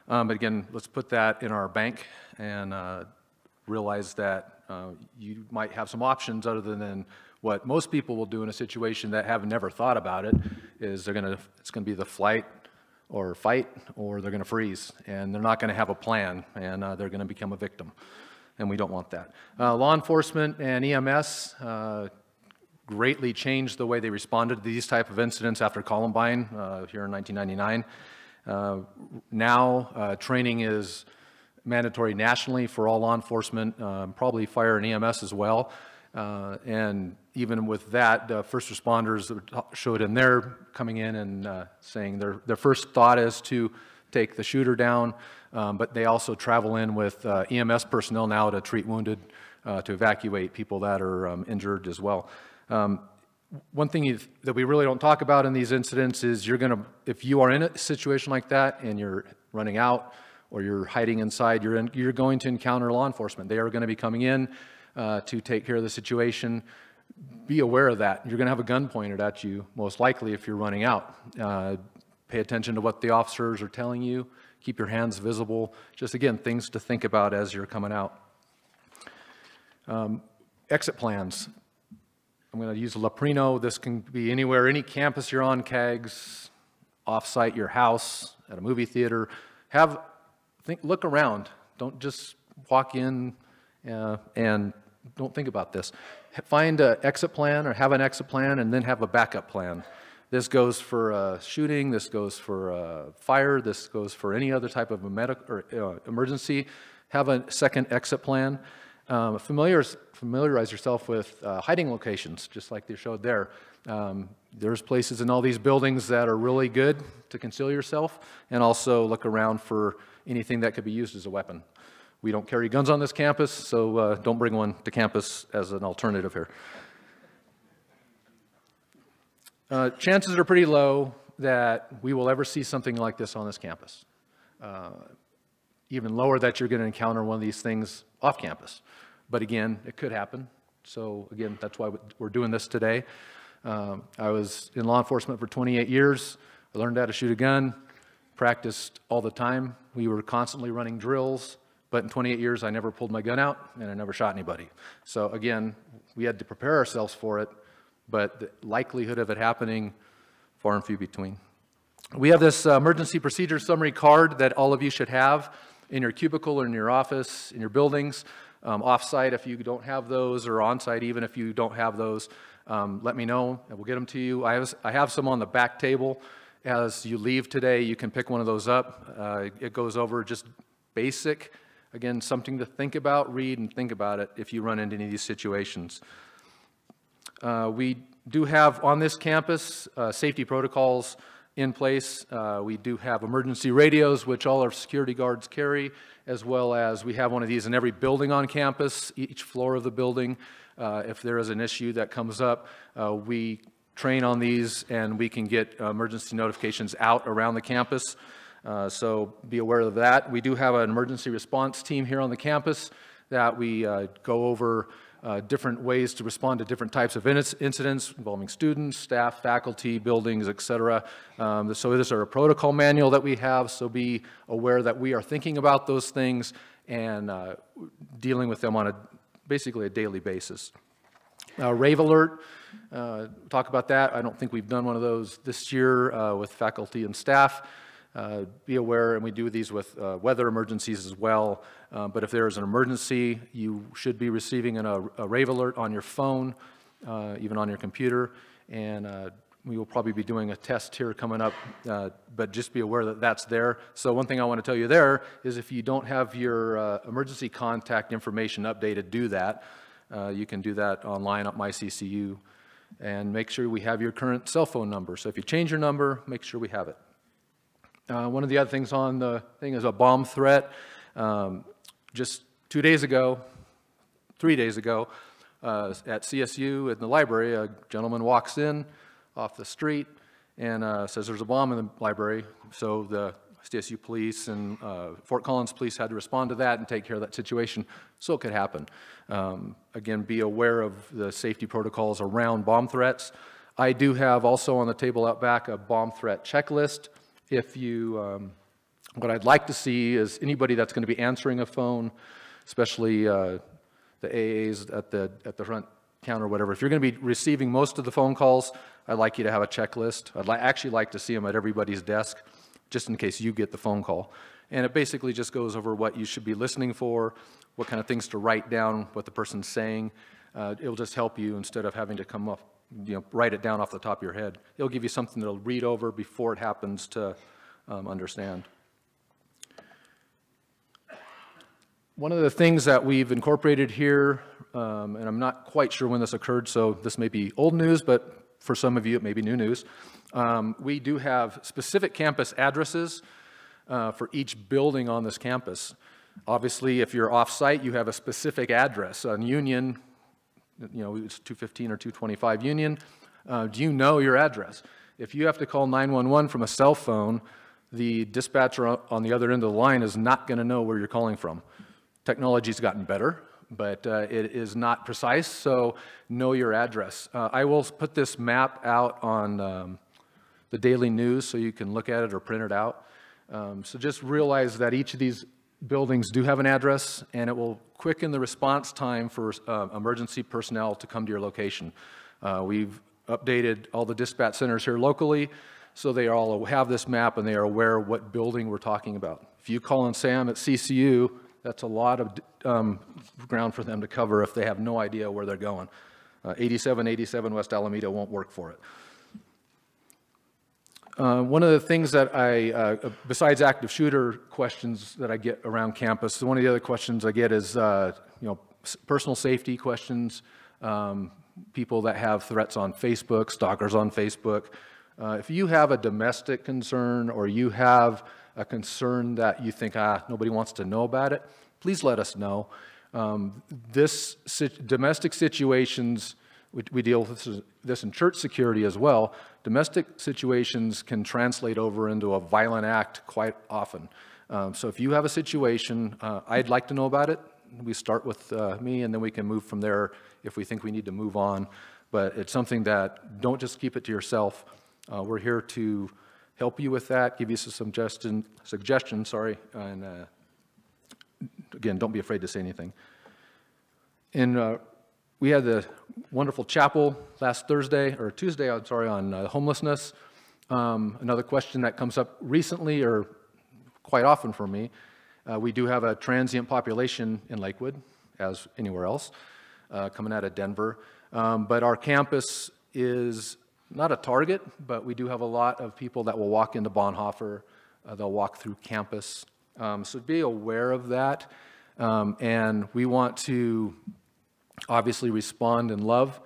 But again, let's put that in our bank and realize that you might have some options other than what most people will do in a situation that have never thought about it. Is it's gonna be the flight or fight, or they're gonna freeze, and they're not gonna have a plan, and they're gonna become a victim, and we don't want that. Law enforcement and EMS greatly changed the way they responded to these type of incidents after Columbine here in 1999. Now training is mandatory nationally for all law enforcement, probably fire and EMS as well. And even with that, first responders showed in there coming in and saying their first thought is to take the shooter down, but they also travel in with EMS personnel now to treat wounded, to evacuate people that are injured as well. One thing that we really don't talk about in these incidents is if you are in a situation like that and you're running out or you're hiding inside, you're going to encounter law enforcement. They are going to be coming in to take care of the situation. Be aware of that. You're going to have a gun pointed at you, most likely, if you're running out. Pay attention to what the officers are telling you. Keep your hands visible. Just, again, things to think about as you're coming out. Exit plans. I'm going to use Leprino. This can be anywhere, any campus you're on, CAGS, off-site, your house, at a movie theater. Look around. Don't just walk in and don't think about this. Find an exit plan or have an exit plan and then have a backup plan. This goes for shooting, this goes for fire, this goes for any other type of emergency. Have a second exit plan. Familiarize yourself with hiding locations, just like they showed there. There's places in all these buildings that are really good to conceal yourself, and also look around for anything that could be used as a weapon. We don't carry guns on this campus, so don't bring one to campus as an alternative here. Chances are pretty low that we will ever see something like this on this campus. even lower that you're going to encounter one of these things off campus. But again, it could happen. So again, that's why we're doing this today. I was in law enforcement for 28 years. I learned how to shoot a gun, practiced all the time. We were constantly running drills, but in 28 years, I never pulled my gun out and I never shot anybody. So again, we had to prepare ourselves for it, but the likelihood of it happening, far and few between. We have this emergency procedure summary card that all of you should have in your cubicle or in your office, in your buildings, off-site if you don't have those, or on-site even if you don't have those. Let me know and we'll get them to you. I have some on the back table. As you leave today, you can pick one of those up. It goes over just basic, again, something to think about, read and think about it if you run into any of these situations. We do have on this campus safety protocols in place. We do have emergency radios, which all our security guards carry, as well as we have one of these in every building on campus, each floor of the building. If there is an issue that comes up, we train on these and we can get emergency notifications out around the campus. So be aware of that. We do have an emergency response team here on the campus that we go over different ways to respond to different types of incidents involving students, staff, faculty, buildings, etc. So this is our protocol manual that we have, so be aware that we are thinking about those things and dealing with them on basically a daily basis. Rave alert, talk about that. I don't think we've done one of those this year with faculty and staff. Be aware, and we do these with weather emergencies as well, but if there is an emergency, you should be receiving a rave alert on your phone, even on your computer, and we will probably be doing a test here coming up, but just be aware that that's there. So one thing I want to tell you there is if you don't have your emergency contact information updated, do that. You can do that online at MyCCU, and make sure we have your current cell phone number. So if you change your number, make sure we have it. One of the other things on the thing is a bomb threat. Just 3 days ago, at CSU in the library, a gentleman walks in off the street and says there's a bomb in the library. So the CSU police and Fort Collins police had to respond to that and take care of that situation, so it could happen. Again, be aware of the safety protocols around bomb threats. I do have also on the table out back a bomb threat checklist. If you, what I'd like to see is anybody that's going to be answering a phone, especially the AAs at the front counter or whatever, if you're going to be receiving most of the phone calls, I'd like you to have a checklist. I'd actually like to see them at everybody's desk, just in case you get the phone call. And it basically just goes over what you should be listening for, what kind of things to write down, what the person's saying. It'll just help you instead of having to come up, write it down off the top of your head. It'll give you something that'll read over before it happens to understand. One of the things that we've incorporated here, and I'm not quite sure when this occurred, so this may be old news, but for some of you it may be new news. We do have specific campus addresses for each building on this campus. Obviously, if you're off-site, you have a specific address. On Union, it's 215 or 225 Union. Do you know your address? If you have to call 911 from a cell phone, the dispatcher on the other end of the line is not going to know where you're calling from. Technology's gotten better, but it is not precise, so know your address. I will put this map out on the Daily News so you can look at it or print it out. So just realize that each of these buildings do have an address, and it will quicken the response time for emergency personnel to come to your location. We've updated all the dispatch centers here locally, so they all have this map and they are aware of what building we're talking about. If you call in Sam at CCU, that's a lot of ground for them to cover if they have no idea where they're going. 8787 West Alameda won't work for it. One of the things that besides active shooter questions that I get around campus, one of the other questions I get is, personal safety questions, people that have threats on Facebook, stalkers on Facebook. If you have a domestic concern or you have a concern that you think, nobody wants to know about it, please let us know. Domestic situations, we deal with this in church security as well. Domestic situations can translate over into a violent act quite often. So if you have a situation, I'd like to know about it. We start with me, and then we can move from there if we think we need to move on. But it's something that don't just keep it to yourself. We're here to help you with that, give you some suggestions, and again, don't be afraid to say anything. And we had the wonderful chapel last Tuesday, on homelessness. Another question that comes up recently, or quite often for me, we do have a transient population in Lakewood, as anywhere else, coming out of Denver. But our campus is not a target, but we do have a lot of people that will walk into Bonhoeffer. They'll walk through campus. So be aware of that. And we want to obviously respond in love,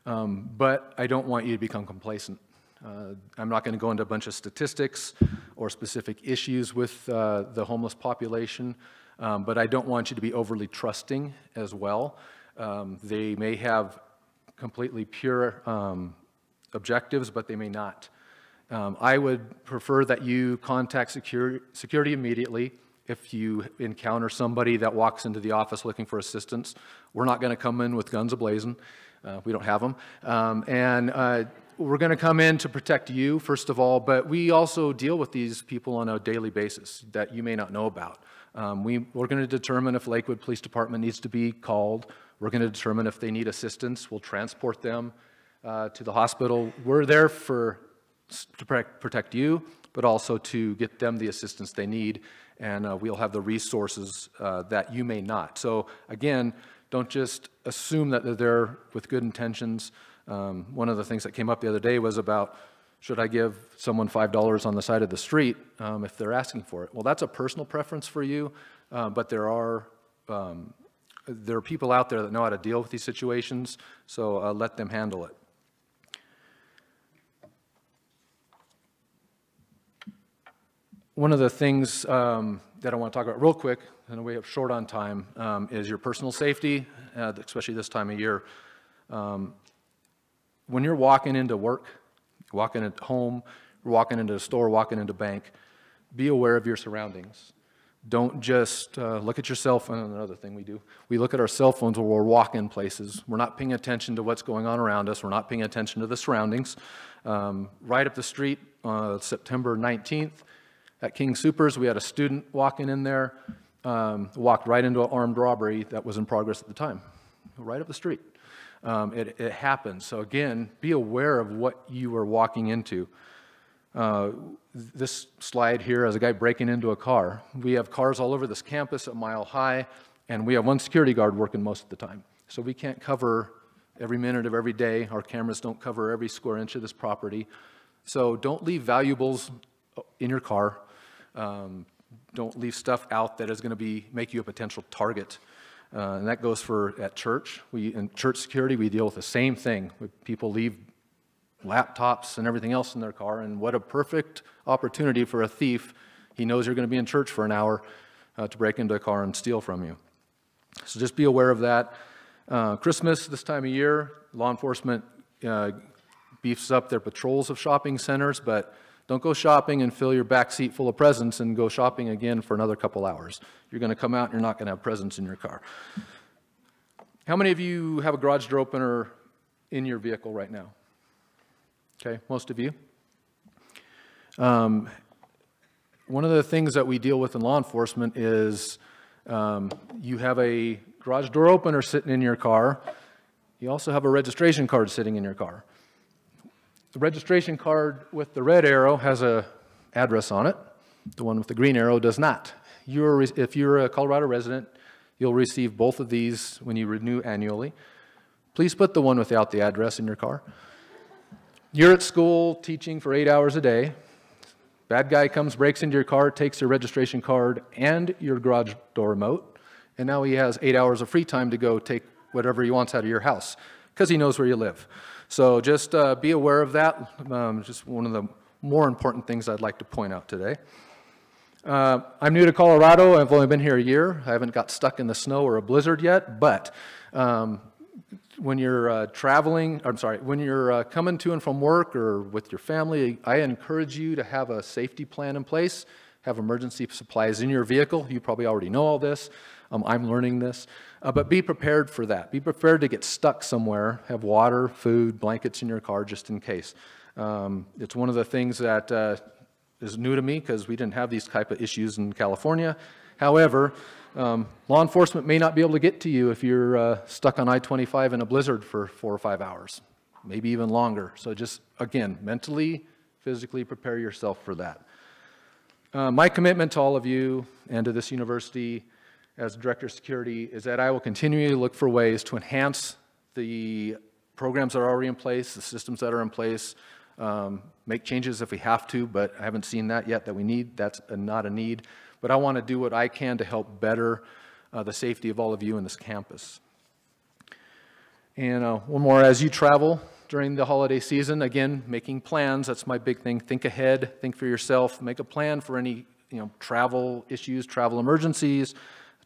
but I don't want you to become complacent. I'm not going to go into a bunch of statistics or specific issues with the homeless population, but I don't want you to be overly trusting as well. They may have completely pure objectives, but they may not. I would prefer that you contact security immediately if you encounter somebody that walks into the office looking for assistance. We're not going to come in with guns a-blazing. We don't have them. We're going to come in to protect you, first of all, but we also deal with these people on a daily basis that you may not know about. We're going to determine if Lakewood Police Department needs to be called. We're going to determine if they need assistance. We'll transport them to the hospital. We're there to protect you, but also to get them the assistance they need, and we'll have the resources that you may not. So again, don't just assume that they're there with good intentions. One of the things that came up the other day was about, should I give someone $5 on the side of the street if they're asking for it? Well, that's a personal preference for you, but there are people out there that know how to deal with these situations, so let them handle it. One of the things that I want to talk about real quick, and we have short on time, is your personal safety, especially this time of year. When you're walking into work, walking at home, walking into a store, walking into a bank, be aware of your surroundings. Don't just look at your cell phone. Another thing we do, we look at our cell phones when we're walking places. We're not paying attention to what's going on around us. We're not paying attention to the surroundings. Right up the street, September 19th, at King Soopers, we had a student walking in there, walked right into an armed robbery that was in progress at the time, right up the street. It happens. So again, be aware of what you are walking into. This slide here has a guy breaking into a car. We have cars all over this campus at Mile High, and we have one security guard working most of the time. So we can't cover every minute of every day. Our cameras don't cover every square inch of this property. So don't leave valuables in your car. Don't leave stuff out that is going to make you a potential target. And that goes for at church. In church security, we deal with the same thing. People leave laptops and everything else in their car, and what a perfect opportunity for a thief. He knows you're going to be in church for an hour to break into a car and steal from you. So just be aware of that. Christmas, this time of year, law enforcement beefs up their patrols of shopping centers, but don't go shopping and fill your back seat full of presents and go shopping again for another couple hours. You're going to come out and you're not going to have presents in your car. How many of you have a garage door opener in your vehicle right now? Okay, most of you. One of the things that we deal with in law enforcement is you have a garage door opener sitting in your car. You also have a registration card sitting in your car. The registration card with the red arrow has an address on it. The one with the green arrow does not. If you're a Colorado resident, you'll receive both of these when you renew annually. Please put the one without the address in your car. You're at school teaching for 8 hours a day. Bad guy comes, breaks into your car, takes your registration card and your garage door remote, and now he has 8 hours of free time to go take whatever he wants out of your house because he knows where you live. So just be aware of that. Just one of the more important things I'd like to point out today. I'm new to Colorado. I've only been here a year. I haven't got stuck in the snow or a blizzard yet, but when you're when you're coming to and from work or with your family, I encourage you to have a safety plan in place. have emergency supplies in your vehicle. You probably already know all this. I'm learning this. But be prepared for that. Be prepared to get stuck somewhere. Have water, food, blankets in your car just in case. It's one of the things that is new to me because we didn't have these type of issues in California. However, law enforcement may not be able to get to you if you're stuck on I-25 in a blizzard for 4 or 5 hours, maybe even longer. So just, again, mentally, physically prepare yourself for that. My commitment to all of you and to this university as Director of Security is that I will continually look for ways to enhance the programs that are already in place, the systems that are in place, make changes if we have to, but I haven't seen that yet that we need. That's not a need. But I want to do what I can to help better the safety of all of you in this campus. And one more, as you travel during the holiday season, again, making plans, that's my big thing. Think ahead, think for yourself, make a plan for any travel issues, travel emergencies,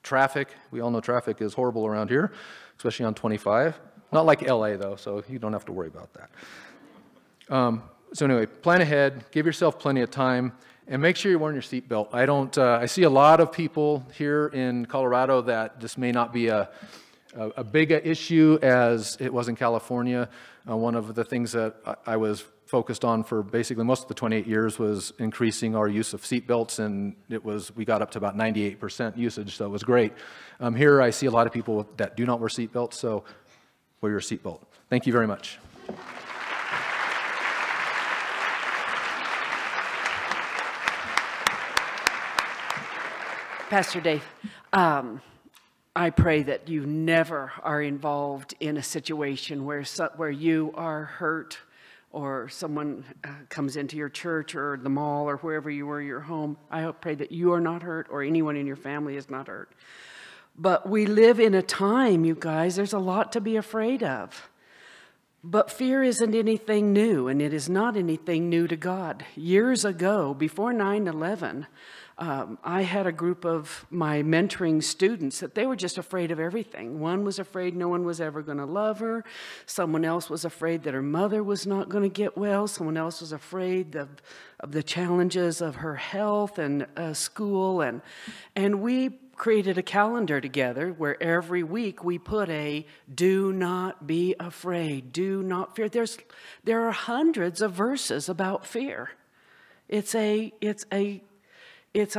traffic. We all know traffic is horrible around here, especially on 25. Not like LA though, so you don't have to worry about that. So anyway, plan ahead, give yourself plenty of time, and make sure you're wearing your seatbelt. I see a lot of people here in Colorado that this may not be a big issue as it was in California. One of the things that I was focused on for basically most of the 28 years was increasing our use of seatbelts, and we got up to about 98% usage, so it was great. Here I see a lot of people that do not wear seatbelts, so wear your seatbelt. Thank you very much. Pastor Dave, I pray that you never are involved in a situation where you are hurt or someone comes into your church or the mall or wherever you were, your home. I pray that you are not hurt or anyone in your family is not hurt. But we live in a time, you guys, there's a lot to be afraid of. But fear isn't anything new, and it is not anything new to God. Years ago, before 9/11, I had a group of my mentoring students that they were just afraid of everything. One was afraid no one was ever going to love her. Someone else was afraid that her mother was not going to get well. Someone else was afraid of the challenges of her health and school. And we created a calendar together where every week we put a do not be afraid, do not fear. There are hundreds of verses about fear. It's a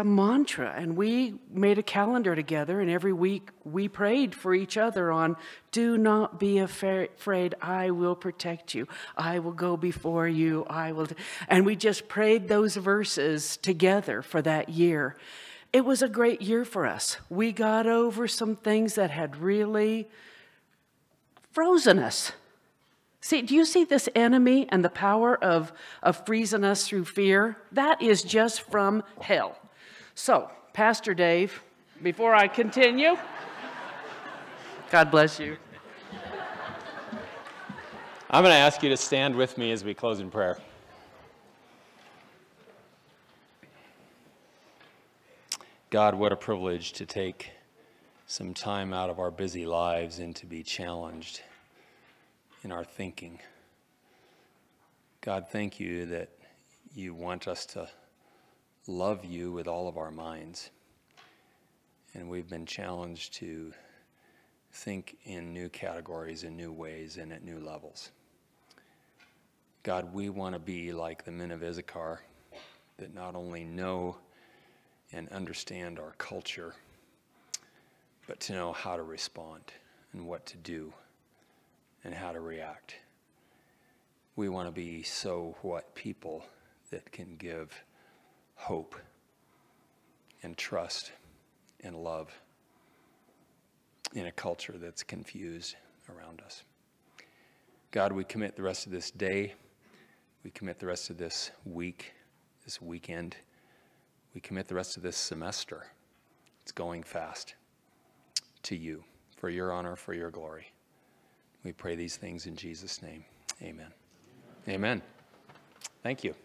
mantra, and we made a calendar together, and every week we prayed for each other on, do not be afraid, I will protect you, I will go before you, and we just prayed those verses together for that year. It was a great year for us. We got over some things that had really frozen us. See, do you see this enemy and the power of freezing us through fear? That is just from hell. So, Pastor Dave, before I continue, God bless you. I'm going to ask you to stand with me as we close in prayer. God, what a privilege to take some time out of our busy lives and to be challenged in our thinking. God, thank you that you want us to love you with all of our minds. And we've been challenged to think in new categories, in new ways, and at new levels. God, we want to be like the men of Issachar that not only know and understand our culture, but to know how to respond and what to do and how to react. We want to be so what people that can give hope and trust and love in a culture that's confused around us. God, we commit the rest of this day. We commit the rest of this week, this weekend. We commit the rest of this semester. It's going fast to you, for your honor, for your glory. We pray these things in Jesus' name. Amen. Amen. Thank you.